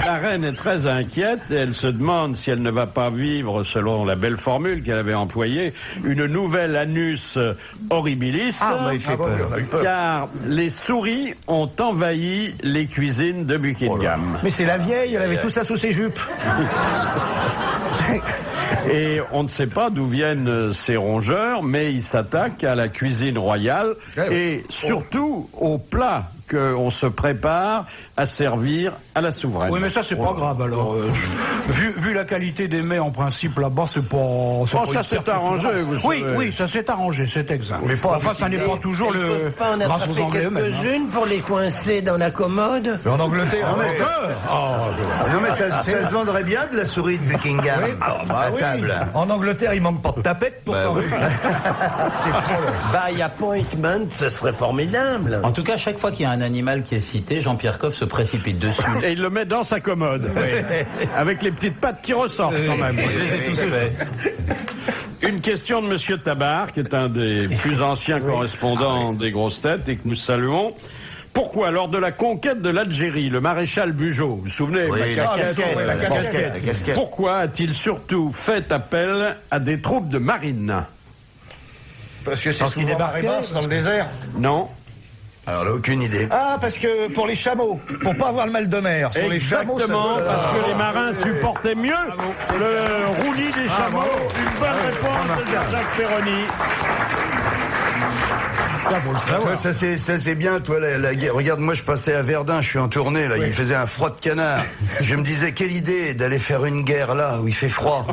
D: La reine est très inquiète et elle se demande si elle ne va pas vivre, selon la belle formule qu'elle avait employée, une nouvelle anus horribilis.
J: Il fait peur.
D: Car les souris ont envahi les cuisines de Buckingham.
I: Mais c'est la vieille, elle avait tout ça sous ses jupes.
D: Et on ne sait pas d'où viennent ces rongeurs, mais ils s'attaquent à la cuisine royale et surtout aux plats qu'on se prépare à servir à la souveraine.
I: Oui, mais ça, c'est pas grave, alors. Vu la qualité des mets, en principe, là-bas, c'est pas...
D: ça s'est arrangé, vous savez.
I: Oui, ça s'est arrangé, c'est exact.
E: Mais pas
I: enfin, ça n'est pas toujours le...
E: Pas en
I: grâce aux Anglais eux-mêmes.
E: Quelques-unes pour les coincer dans la commode.
F: Mais en Angleterre,
J: Non, mais ça se vendrait bien de la souris de Buckingham à table.
F: En Angleterre, il manque pas de tapette pour
E: By appointment, ce serait formidable.
L: En tout cas, chaque fois qu'il y a un animal qui est cité, Jean-Pierre Coff se précipite dessus.
D: Et il le met dans sa commode. Avec les petites pattes qui ressortent quand même.
L: Je les ai tous faits.
D: Une question de Monsieur Tabar, qui est un des plus anciens correspondants des grosses têtes et que nous saluons. Pourquoi, lors de la conquête de l'Algérie, le maréchal Bugeaud, vous vous souvenez,
J: La casquette.
D: Pourquoi a-t-il surtout fait appel à des troupes de marine?
F: Parce que c'est ce qui débarquait dans le désert.
D: Non.
J: Alors là, aucune idée.
F: Ah, parce que pour les chameaux, pour pas avoir le mal de mer. Sur
D: Exactement,
F: les chameaux,
D: parce que les marins supportaient mieux le roulis des chameaux. Une bonne réponse de Jacques Perroni.
J: Ça, faut le savoir. Ça, c'est bien, toi, la guerre. Regarde, moi, je passais à Verdun, je suis en tournée, là, il faisait un froid de canard. Je me disais, quelle idée d'aller faire une guerre là, où il fait froid.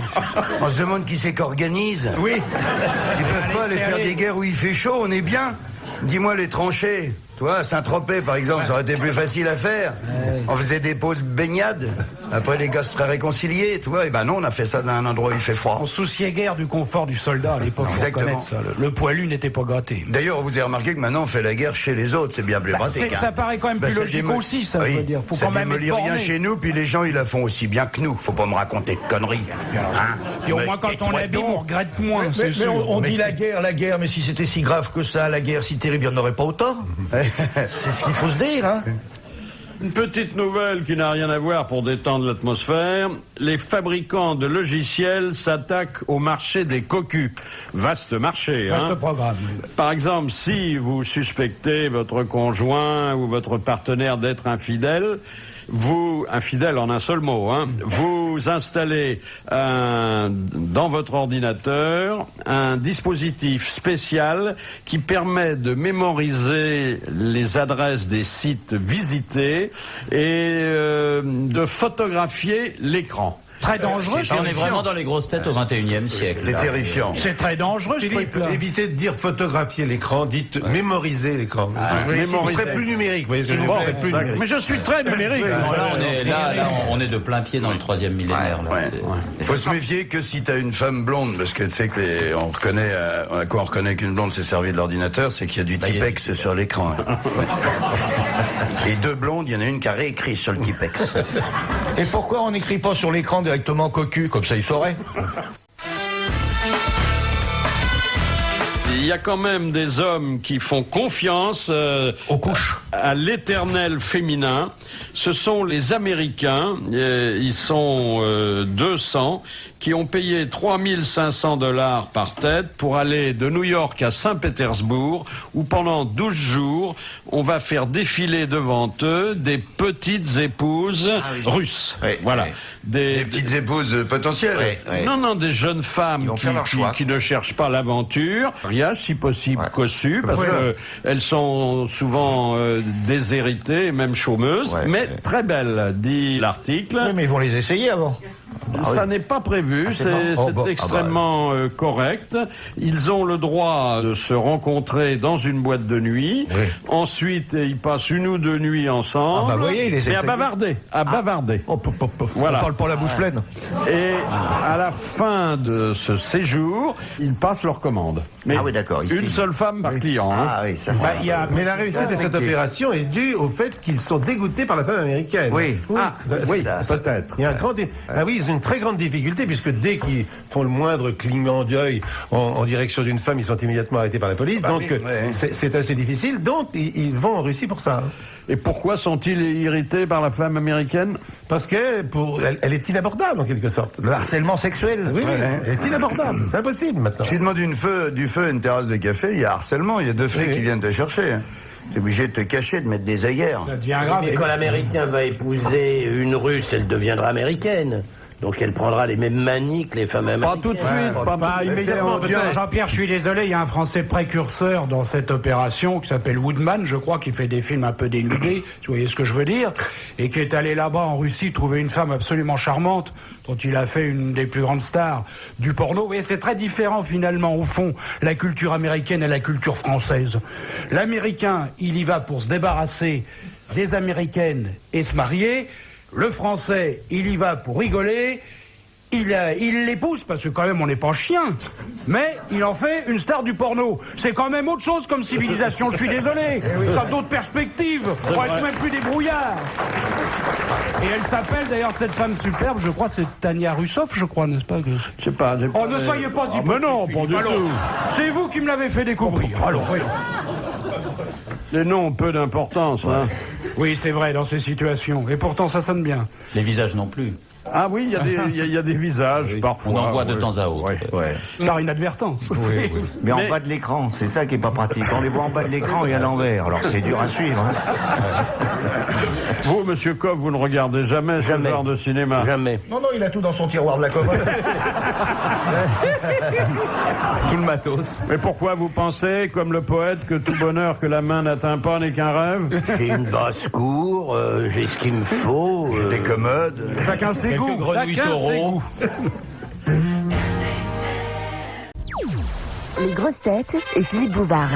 J: On se demande qui c'est qu'organise.
F: Oui.
J: Ils peuvent pas aller faire des guerres où il fait chaud, on est bien. Dis-moi les tranchées. Toi, à Saint-Tropez, par exemple, ça aurait été plus facile à faire. On faisait des pauses baignades. Après, les gars seraient réconciliés, tu vois. Et ben non, on a fait ça dans un endroit où il fait froid.
I: On souciait guère du confort du soldat à l'époque.
J: Exactement.
I: Ça. Le poilu n'était pas gâté.
J: D'ailleurs, vous avez remarqué que maintenant, on fait la guerre chez les autres. C'est bien plus pratique.
I: Ça paraît quand même plus logique aussi, ça veut dire. Faut
J: ça
I: quand même
J: démolit rien chez nous, puis les gens, ils la font aussi bien que nous. Faut pas me raconter de conneries.
I: Et au moins, quand on l'abîme, on regrette moins.
F: Mais on dit la guerre, mais si c'était si grave que ça, la guerre si terrible, il n'y en aurait pas autant. C'est ce qu'il faut se dire,
D: Une petite nouvelle qui n'a rien à voir pour détendre l'atmosphère. Les fabricants de logiciels s'attaquent au marché des cocus. Vaste marché, hein.
I: Vaste programme.
D: Par exemple, si vous suspectez votre conjoint ou votre partenaire d'être infidèle, infidèle en un seul mot, hein, vous installez dans votre ordinateur un dispositif spécial qui permet de mémoriser les adresses des sites visités et de photographier l'écran.
I: Très dangereux.
L: On est vraiment dans les grosses têtes au 21e siècle.
J: C'est terrifiant.
I: C'est très dangereux, ce
F: Philippe,
I: truc-là.
F: évitez de dire photographier l'écran, dites mémoriser l'écran. Vous serez plus numérique, vous voyez, vous serez plus numérique.
D: Mais je suis très numérique.
L: On est de plein pied dans le 3e millénaire.
J: Il faut se méfier que si t'as une femme blonde, parce que tu sais que on reconnaît, à quoi on reconnaît qu'une blonde s'est servie de l'ordinateur, c'est qu'il y a du Tipex sur l'écran. Et deux blondes, il y en a une qui a réécrit sur le Tipex.
G: Et pourquoi on n'écrit pas sur l'écran directement cocu, comme ça il saurait?
D: Il y a quand même des hommes qui font confiance
G: aux couches
D: à l'éternel féminin. Ce sont les Américains, ils sont 200, qui ont payé $3 500 par tête pour aller de New York à Saint-Pétersbourg, où pendant 12 jours, on va faire défiler devant eux des petites épouses russes.
J: Oui,
D: voilà.
J: Oui. Des petites épouses potentielles.
D: Oui. Non, des jeunes femmes qui ne cherchent pas l'aventure. Mariage, si possible, cossu, parce que elles sont souvent déshéritées, et même chômeuses, mais très belles, dit l'article.
G: Oui, mais ils vont les essayer avant.
D: Ça n'est pas prévu, c'est extrêmement correct. Ils ont le droit de se rencontrer dans une boîte de nuit. Oui. Ensuite, ils passent une ou deux nuits ensemble. Et à bavarder. Voilà.
G: On parle pas la bouche pleine.
D: Et à la fin de ce séjour, ils passent leur commande. Mais
G: d'accord.
D: Une seule femme par client.
F: Ah oui, ça c'est... Mais la réussite de cette opération est due au fait qu'ils sont dégoûtés par la femme américaine.
D: Oui.
F: Oui, peut-être. Il y a ils ont une très grande difficulté, puisque dès qu'ils font le moindre clignement d'œil en direction d'une femme, ils sont immédiatement arrêtés par la police. C'est assez difficile. Donc, ils vont en Russie pour ça.
D: Et pourquoi sont-ils irrités par la femme américaine?
F: Parce qu'elle elle est inabordable, en quelque sorte.
G: Le harcèlement sexuel.
F: Oui, elle est inabordable. C'est impossible, maintenant.
J: Tu demandes du feu à une terrasse de café, il y a harcèlement, il y a deux flics qui viennent te chercher. T'es obligé de te cacher, de mettre des œillères.
E: Ça devient grave. Mais quand l'Américain va épouser une Russe, elle deviendra américaine. Donc elle prendra les mêmes manies que les femmes américaines.
D: Pas tout de suite, pas immédiatement.
I: Jean-Pierre, je suis désolé, il y a un Français précurseur dans cette opération qui s'appelle Woodman, je crois, qui fait des films un peu dénudés, si vous voyez ce que je veux dire, et qui est allé là-bas en Russie trouver une femme absolument charmante, dont il a fait une des plus grandes stars du porno. Et c'est très différent finalement, au fond, la culture américaine et la culture française. L'Américain, il y va pour se débarrasser des Américaines et se marier. Le Français, il y va pour rigoler, il l'épouse, parce que quand même on n'est pas chien, mais il en fait une star du porno. C'est quand même autre chose comme civilisation, je suis désolé. Ça a d'autres perspectives, on va être même plus des brouillards. Et elle s'appelle d'ailleurs, cette femme superbe, je crois, c'est Tania Russoff, je crois, n'est-ce pas?
D: Je sais pas.
I: Oh, ne soyez pas hypocrite.
D: Mais non, pas du tout.
I: C'est vous qui me l'avez fait découvrir. Alors, oui.
D: Les noms ont peu d'importance, hein.
I: Oui, c'est vrai, dans ces situations. Et pourtant, ça sonne bien.
L: Les visages non plus.
D: Ah oui, il y a des visages, parfois.
L: On en voit de temps à autre.
I: Par inadvertance.
G: Mais en bas de l'écran, c'est ça qui est pas pratique. On les voit en bas de l'écran et à l'envers. Alors c'est dur à suivre.
D: Vous, monsieur Coff, vous ne regardez jamais ce genre de cinéma?
E: Jamais.
G: Non, il a tout dans son tiroir de la commode.
L: Tout le matos.
D: Mais pourquoi vous pensez, comme le poète, que tout bonheur que la main n'atteint pas n'est qu'un rêve?
E: J'ai une basse-cour, j'ai ce qu'il me faut.
J: Des commodes.
D: Chacun ses goûts. Chacun ses goûts.
H: Les grosses têtes et Philippe Bouvard.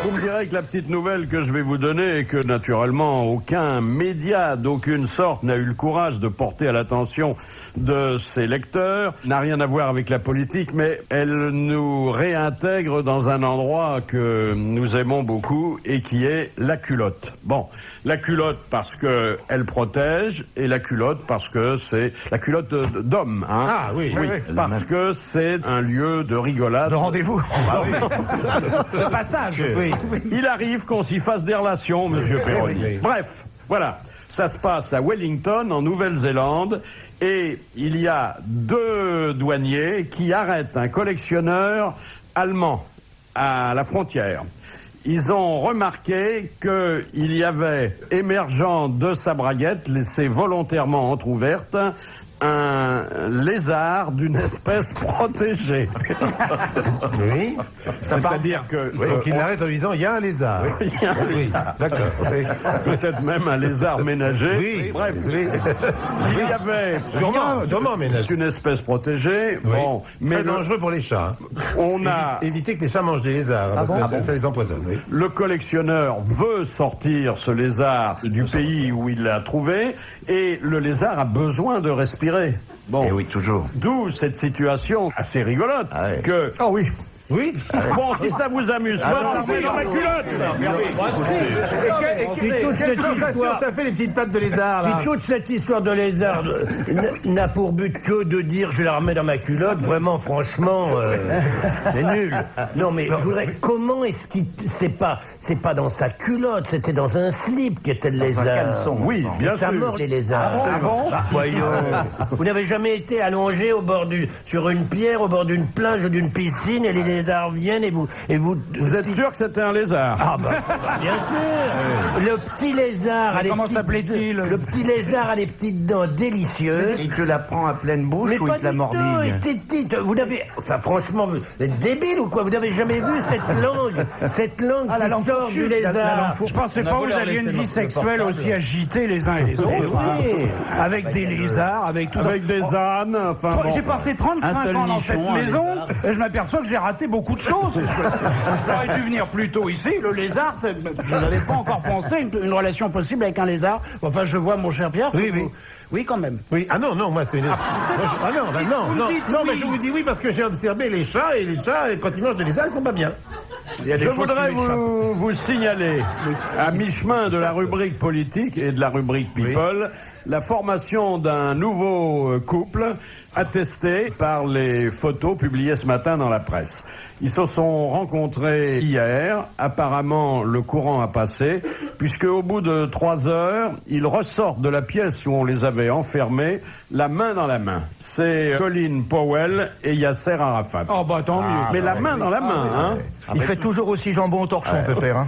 D: Vous me direz que la petite nouvelle que je vais vous donner est que, naturellement, aucun média d'aucune sorte n'a eu le courage de porter à l'attention de ses lecteurs. N'a rien à voir avec la politique, mais elle nous réintègre dans un endroit que nous aimons beaucoup et qui est la culotte. Bon, la culotte parce que elle protège et la culotte parce que c'est la culotte d'homme, hein.
F: Ah oui.
D: Parce que c'est un lieu de rigolade.
G: De rendez-vous.
I: Le passage.
F: Oui.
D: Il arrive qu'on s'y fasse des relations, monsieur Perroni.
F: Oui.
D: Bref, Voilà, ça se passe à Wellington, en Nouvelle-Zélande, et il y a 2 douaniers qui arrêtent un collectionneur allemand à la frontière. Ils ont remarqué qu'il y avait émergeant de sa braguette, laissée volontairement entrouverte, un lézard d'une espèce protégée.
F: Oui.
D: C'est-à-dire que...
F: Donc il l'arrête en disant, il y a un lézard.
D: Il y a un lézard.
F: D'accord. Oui.
D: Peut-être même un lézard ménager.
F: Oui.
D: Bref,
F: Oui.
D: il y avait
F: Sûrement ménager.
D: une espèce protégée.
F: Oui.
D: Bon, mais
F: très dangereux pour les chats.
D: on a...
F: Éviter que les chats mangent des lézards, parce que ça les empoisonne. Oui.
D: Le collectionneur veut sortir ce lézard du pays où il l'a trouvé, et le lézard a besoin de respirer. Bon.
G: Et oui, toujours.
D: D'où cette situation assez rigolote
G: ouais.
D: que...
F: Ah oui. Oui.
D: Bon, si ça vous amuse, moi, j'en mets dans ma culotte.
F: Quelle sensation ça fait, les petites pattes de lézard, là?
E: Si toute cette histoire de lézard n'a pour but que de dire je la remets dans ma culotte, vraiment, franchement, c'est nul. Non, mais je voudrais, comment est-ce qu'il... C'est pas dans sa culotte, c'était dans un slip qu'était le lézard.
G: Un caleçon.
D: Oui, bien sûr.
E: Ça mord les lézards.
D: Ah bon?
E: Voyons. Vous n'avez jamais été allongé sur une pierre au bord d'une plage ou d'une piscine et les lézards viennent et vous...
D: Vous êtes sûr que c'était un lézard?
E: Ah bah, bien sûr. Le petit lézard a les
I: comment
E: petites-
I: s'appelait-il?
E: Le petit lézard a des petites dents délicieuses.
G: Il te la prend à pleine bouche ou il
E: pas
G: te la
E: du tout,
G: mordille?
E: il est petite. Vous n'avez... Enfin, franchement, vous êtes débile ou quoi? Vous n'avez jamais vu cette langue
I: Ah, la
E: qui
I: langue
E: sort
I: fourchue,
E: du lézard.
I: Je pensais pas que vous aviez une vie sexuelle aussi agitée les uns et les autres.
E: Oui.
I: Avec des lézards, avec tout ça.
D: Avec des ânes, enfin bon.
I: J'ai passé 35 ans dans cette maison et je m'aperçois que j'ai raté beaucoup de choses. J'aurais dû venir plus tôt ici. Le lézard, je n'avais pas encore pensé une relation possible avec un lézard. Enfin, je vois mon cher Pierre.
F: Oui, oui.
I: Oui, quand même.
F: Oui, non, moi c'est... non, mais je vous dis oui parce que j'ai observé les chats, et les chats, quand ils mangent des lézards, ils sont pas bien.
D: Je voudrais vous signaler, à mi-chemin de la rubrique politique et de la rubrique people, la formation d'un nouveau couple attesté par les photos publiées ce matin dans la presse. Ils se sont rencontrés hier. Apparemment, le courant a passé, puisque au bout de 3 heures, ils ressortent de la pièce où on les avait enfermés, la main dans la main. C'est Colin Powell et Yasser Arafat.
I: Oh bah tant mieux.
D: Mais la main dans la main, hein.
G: Il fait toujours aussi jambon au torchon, Pépère. Hein.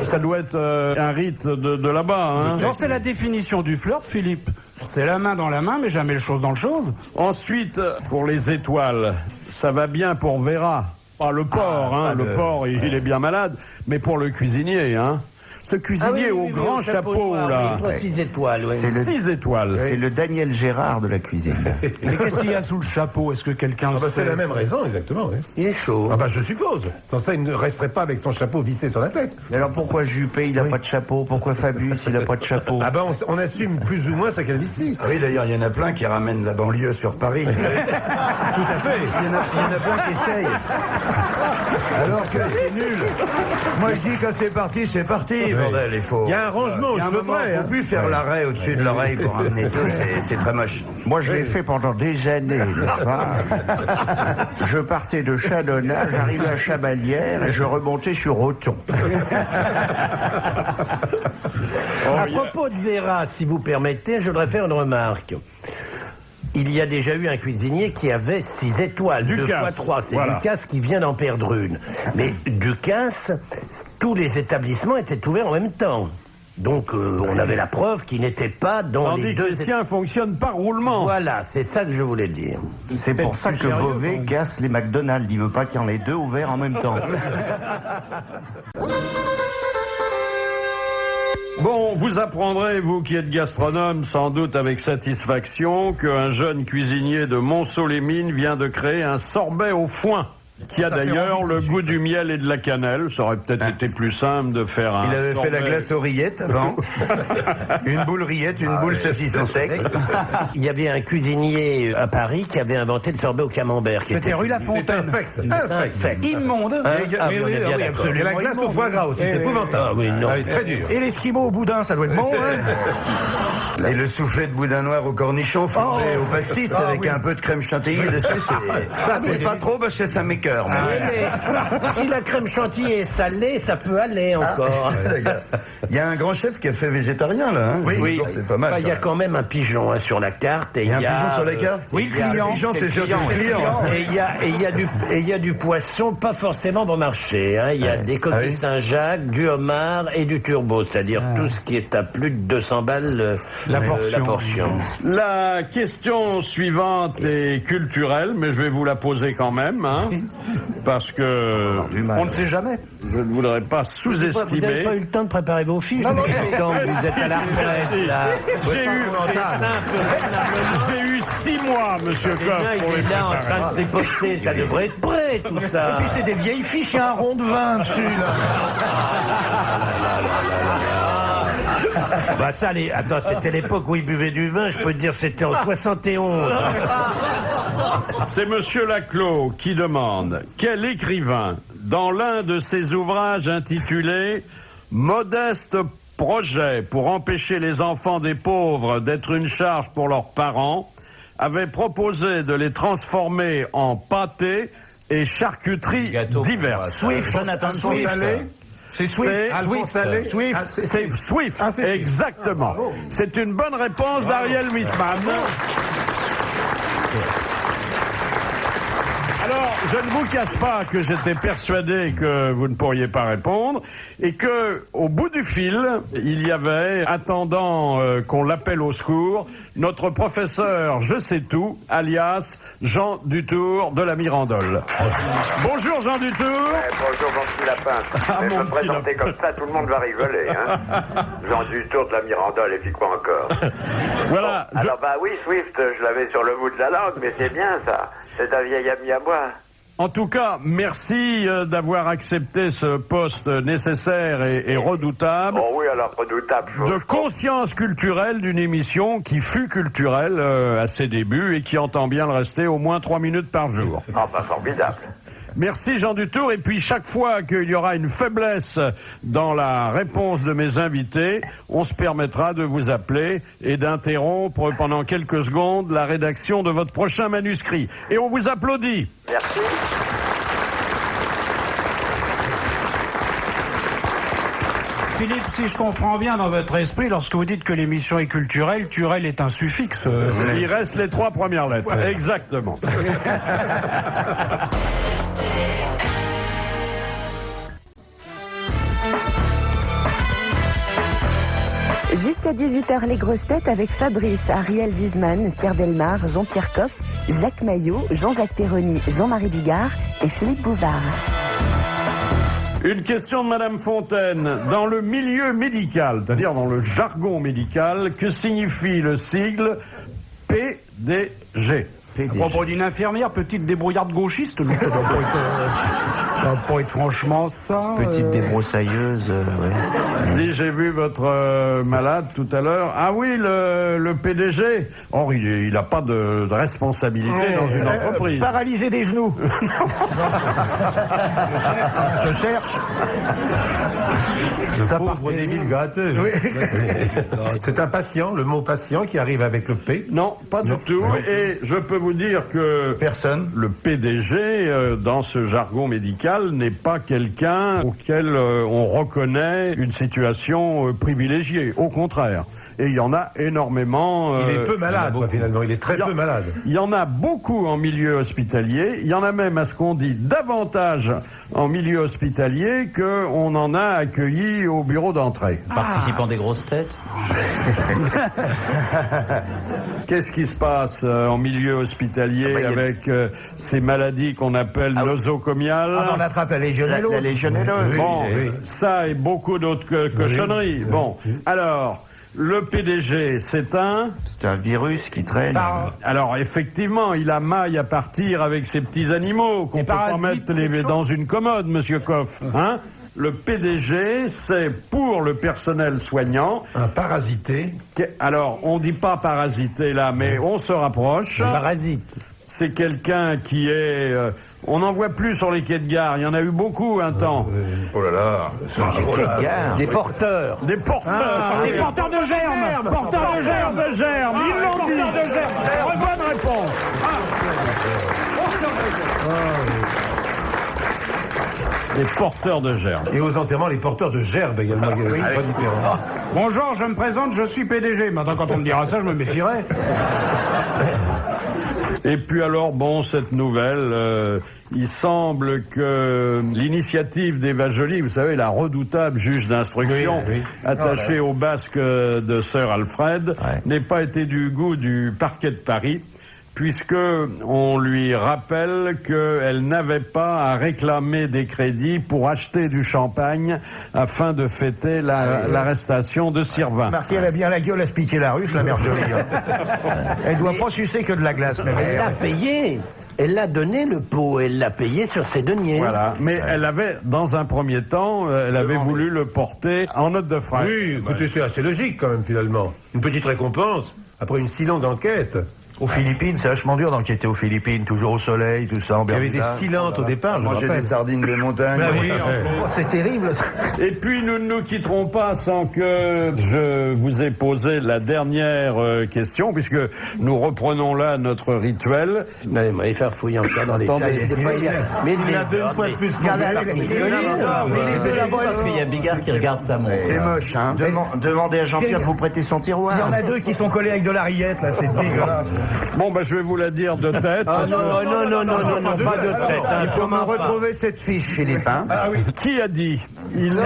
D: Ça doit être un rite de là-bas, hein.
I: Non, c'est la définition du flirt, Philippe. C'est la main dans la main, mais jamais le chose dans le chose.
D: Ensuite, pour les étoiles, ça va bien pour Vera. Pas le porc, le porc, il est bien malade, mais pour le cuisinier, hein. Ce cuisinier au grand chapeau, là.
E: 6 étoiles, oui.
G: C'est le-
D: 6 étoiles.
G: C'est le Daniel Gérard de la cuisine.
I: Mais qu'est-ce qu'il y a sous le chapeau? Est-ce que quelqu'un le
F: C'est
I: sait?
F: la même raison, exactement. Oui.
E: Il est chaud.
F: Ah bah je suppose. Sans ça, il ne resterait pas avec son chapeau vissé sur la tête.
G: Mais alors pourquoi Juppé, il n'a pas de chapeau? Pourquoi Fabius, il n'a pas de chapeau?
F: Ah bah on assume plus ou moins sa calvitie.
J: Oui, d'ailleurs, il y en a plein qui ramènent la banlieue sur Paris.
F: Tout à fait.
G: Il y en a plein qui essayent. Alors que c'est nul. Moi, je dis quand c'est parti, bordel. Il
F: y a un rangement aux cheveux près.
G: faut plus faire l'arrêt au-dessus de l'oreille pour ramener tout. C'est très moche. Moi, je l'ai fait pendant des années, n'est-ce pas? Je partais de Chadonna, j'arrivais à Chabalière et je remontais sur Auton.
E: À propos de Vera, si vous permettez, je voudrais faire une remarque. Il y a déjà eu un cuisinier qui avait 6 étoiles, 2
D: Ducasse,
E: fois 3. C'est
D: voilà.
E: Ducasse qui vient d'en perdre une. Mais Ducasse, tous les établissements étaient ouverts en même temps. Donc on avait la preuve qu'il n'était pas dans
D: Tandis
E: les
D: que
E: deux...
D: les siens fonctionnent par roulement.
E: Voilà, c'est ça que je voulais dire.
G: C'est pour ça que Beauvais casse les McDonald's. Il veut pas qu'il y en ait 2 ouverts en même temps.
D: Bon, vous apprendrez, vous qui êtes gastronome, sans doute avec satisfaction, qu'un jeune cuisinier de Montceau-les-Mines vient de créer un sorbet au foin, qui a d'ailleurs le goût du miel et de la cannelle. Ça aurait peut-être été plus simple de faire un
J: Il avait
D: sorbet.
J: fait la glace aux rillettes avant. Une boule rillette, une boule saucisson sec.
E: Il y avait un cuisinier à Paris qui avait inventé le sorbet au camembert.
I: C'était rue La Fontaine.
E: Infect.
I: Immonde.
E: Ah, oui, on est bien d'accord.
I: absolument.
F: Et la glace au foie gras aussi, c'est épouvantable.
E: Ah oui, non.
F: Ah oui, très dur.
G: Et l'esquimau au boudin, ça doit être bon, hein?
J: Et le soufflet de boudin noir au cornichon fondé au pastis avec un peu de crème chantilly dessus, c'est pas trop parce que ça m'écœure.
E: Si la crème chantilly est salée, ça peut aller encore.
J: Il y a un grand chef qui a fait végétarien là. Hein.
E: Oui.
J: C'est pas mal.
E: Il y a quand même un pigeon sur la carte.
J: Il y a un pigeon sur la carte.
E: Oui, le client.
J: C'est le client.
E: Et il y a du poisson, pas forcément bon marché. Hein. Il y a des coquilles Saint-Jacques, du homard et du turbo, c'est-à-dire tout ce qui est à plus de 200 balles la portion.
D: La question suivante est culturelle, mais je vais vous la poser quand même, hein, parce que
I: on ne sait jamais.
D: Je ne voudrais pas sous-estimer.
E: Vous n'avez pas eu le temps de préparer vos fiches quand vous êtes à la retraite, là.
D: J'ai eu 6 mois, monsieur Coff, pour les
E: préparer. Il est là en train de tripoter, ça devrait être prêt, tout ça.
F: Et puis c'est des vieilles fiches, il y a un rond de vin dessus, là.
E: Bah ça, attends, c'était l'époque où ils buvaient du vin, je peux te dire, c'était en 71.
D: C'est monsieur Laclos qui demande quel écrivain, dans l'un de ses ouvrages intitulés « Modeste projet pour empêcher les enfants des pauvres d'être une charge pour leurs parents », avait proposé de les transformer en pâtés et charcuteries diverses.
F: Swift, Jonathan Swift. C'est Swift.
D: C'est Swift, exactement. C'est une bonne réponse d'Ariel Wiesman. Alors, je ne vous cache pas que j'étais persuadé que vous ne pourriez pas répondre et que, au bout du fil, il y avait, attendant qu'on l'appelle au secours, notre professeur Je sais tout, alias Jean Dutour de la Mirandole. Bonjour Jean Dutour.
M: Bonjour mon petit lapin. Je vais me présenter comme ça, tout le monde va rigoler. Hein. Jean Dutour de la Mirandole et puis quoi encore.
D: Voilà.
M: Bon, alors bah oui, Swift, je l'avais sur le bout de la langue, mais c'est bien ça. C'est un vieil ami à moi.
D: En tout cas, merci d'avoir accepté ce poste nécessaire et redoutable.
M: Oh oui, alors redoutable.
D: De conscience culturelle d'une émission qui fut culturelle à ses débuts et qui entend bien le rester au moins 3 minutes par jour.
M: Ah bah formidable.
D: Merci Jean Dutour. Et puis chaque fois qu'il y aura une faiblesse dans la réponse de mes invités, on se permettra de vous appeler et d'interrompre pendant quelques secondes la rédaction de votre prochain manuscrit. Et on vous applaudit.
M: Merci.
I: Philippe, si je comprends bien dans votre esprit, lorsque vous dites que l'émission est culturelle, Turel est un suffixe.
D: Il reste les 3 premières lettres. Ouais. Exactement.
H: Jusqu'à 18h, les grosses têtes avec Fabrice, Ariel Wiesman, Pierre Bellemare, Jean-Pierre Coff, Jacques Maillot, Jean-Jacques Perroni, Jean-Marie Bigard et Philippe Bouvard.
D: Une question de Madame Fontaine. Dans le milieu médical, c'est-à-dire dans le jargon médical, que signifie le sigle PDG?
I: À propos d'une infirmière, petite débrouillarde gauchiste, donc ça doit pas être franchement ça.
G: Petite débroussailleuse,
D: Dis, j'ai vu votre malade tout à l'heure. Ah oui, le PDG. Or, il n'a pas de responsabilité dans une entreprise.
F: Paralysé des genoux. Je cherche. Le pauvre Neville gratteux. Oui. C'est un patient, le mot patient, qui arrive avec le P.
D: Non, pas du tout. Et je peux vous dire que le PDG, dans ce jargon médical, n'est pas quelqu'un auquel on reconnaît une situation privilégiée. Au contraire. Et il y en a énormément.
F: Il est peu malade, finalement. Il est très peu malade.
D: Il y en a beaucoup en milieu hospitalier. Il y en a même, à ce qu'on dit, davantage en milieu hospitalier qu'on en a accueilli au bureau d'entrée.
L: Participant des grosses têtes.
D: Qu'est-ce qui se passe en milieu hospitalier avec ces maladies qu'on appelle nosocomiales?
F: On attrape la légionellose.
G: La légionellose.
D: Bon, ça et beaucoup d'autres cochonneries. Bon, alors... Le PDG, c'est un
G: virus qui traîne.
D: Alors, effectivement, il a maille à partir avec ses petits animaux qu'on peut pas mettre dans une commode, monsieur Coff. Hein? Le PDG, c'est pour le personnel soignant.
F: Un parasité.
D: Alors, on dit pas parasité là, mais on se rapproche.
E: Un parasite.
D: C'est quelqu'un qui est On n'en voit plus sur les quais de gare. Il y en a eu beaucoup un temps.
J: Oh là là.
E: Des porteurs.
D: Des porteurs.
I: Des porteurs de germes. Porteurs de germes.
D: De germes. Ils l'ont dit. De germes. Bonne réponse. Les porteurs de germes.
F: Et aux enterrements, les porteurs de gerbes également. C'est pas différent.
I: Bonjour, je me présente, je suis PDG. Maintenant, quand on me dira ça, je me méfierai.
D: Et puis alors, bon, cette nouvelle, il semble que l'initiative d'Eva Joly, vous savez, la redoutable juge d'instruction, attachée au basque de Sir Alfred, n'ait pas été du goût du parquet de Paris, puisque on lui rappelle qu'elle n'avait pas à réclamer des crédits pour acheter du champagne afin de fêter l'arrestation de Sirvin.
G: Marqué, elle a bien la gueule à se piquer la ruche, la mère Jolie. Elle doit pas sucer que de la glace. Mais
E: Elle l'a payé. Elle l'a donné le pot, elle l'a payé sur ses deniers.
D: Voilà, mais elle avait, dans un premier temps, elle avait voulu le porter en note de frais.
F: Oui, écoutez, c'est assez logique quand même finalement. Une petite récompense après une si longue enquête.
G: Aux Philippines, c'est vachement dur d'enquêter aux Philippines, toujours au soleil, tout ça, en
F: Il y avait
G: Bermuda.
F: des si lentes au départ, je
J: Manger
F: rappelle.
J: des sardines de montagne.
G: C'est terrible.
D: Et puis nous ne nous quitterons pas sans que je vous ai posé la dernière question, puisque nous reprenons là notre rituel.
E: Mais il faire fouiller encore dans les...
D: Attendez.
E: Mais
G: Il a fait une fois de plus qu'il
E: les deux là-bas, parce qu'il y a Bigard qui regarde sa montre.
G: C'est moche, hein. Demandez à Jean-Pierre de vous prêter son tiroir. Il y en a deux qui sont collés avec de la rillette, là, c'est dégueulasse.
D: Bon, ben je vais vous la dire de tête.
E: Non, pas de tête.
G: Il faut me retrouver cette fiche, Philippe. Hein.
D: Qui a dit il ne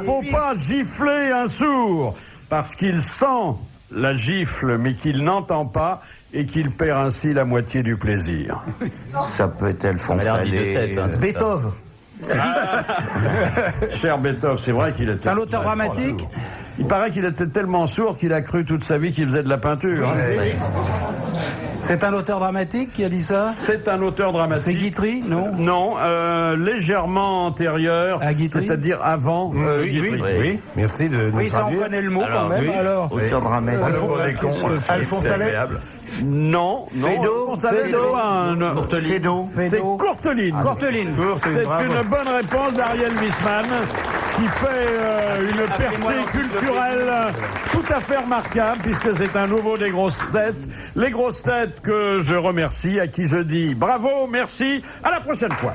D: faut pas gifler un sourd parce qu'il sent la gifle mais qu'il n'entend pas et qu'il perd ainsi la moitié du plaisir.
G: Ça peut être Alphonse Allais. Beethoven.
D: Cher Beethoven, c'est vrai qu'il était...
I: C'est un auteur dramatique ?
D: Il paraît qu'il était tellement sourd qu'il a cru toute sa vie qu'il faisait de la peinture.
I: C'est un auteur dramatique qui a dit ça ?
D: C'est un auteur dramatique.
I: C'est Guitry, non ?
D: Non, légèrement antérieur,
I: À Guitry,
D: c'est-à-dire avant Guitry.
F: Oui, merci de nous
I: oui, ça on
F: traduire.
I: connaît le mot quand même, alors.
G: Auteur dramatique.
J: Alphonse Allais.
D: Non,
G: Fédo.
D: C'est Courteline.
I: Courteline.
D: C'est une bonne réponse d'Ariel Wiesman qui fait une percée culturelle tout à fait remarquable puisque c'est un nouveau des grosses têtes. Les grosses têtes que je remercie, à qui je dis bravo, merci, à la prochaine fois.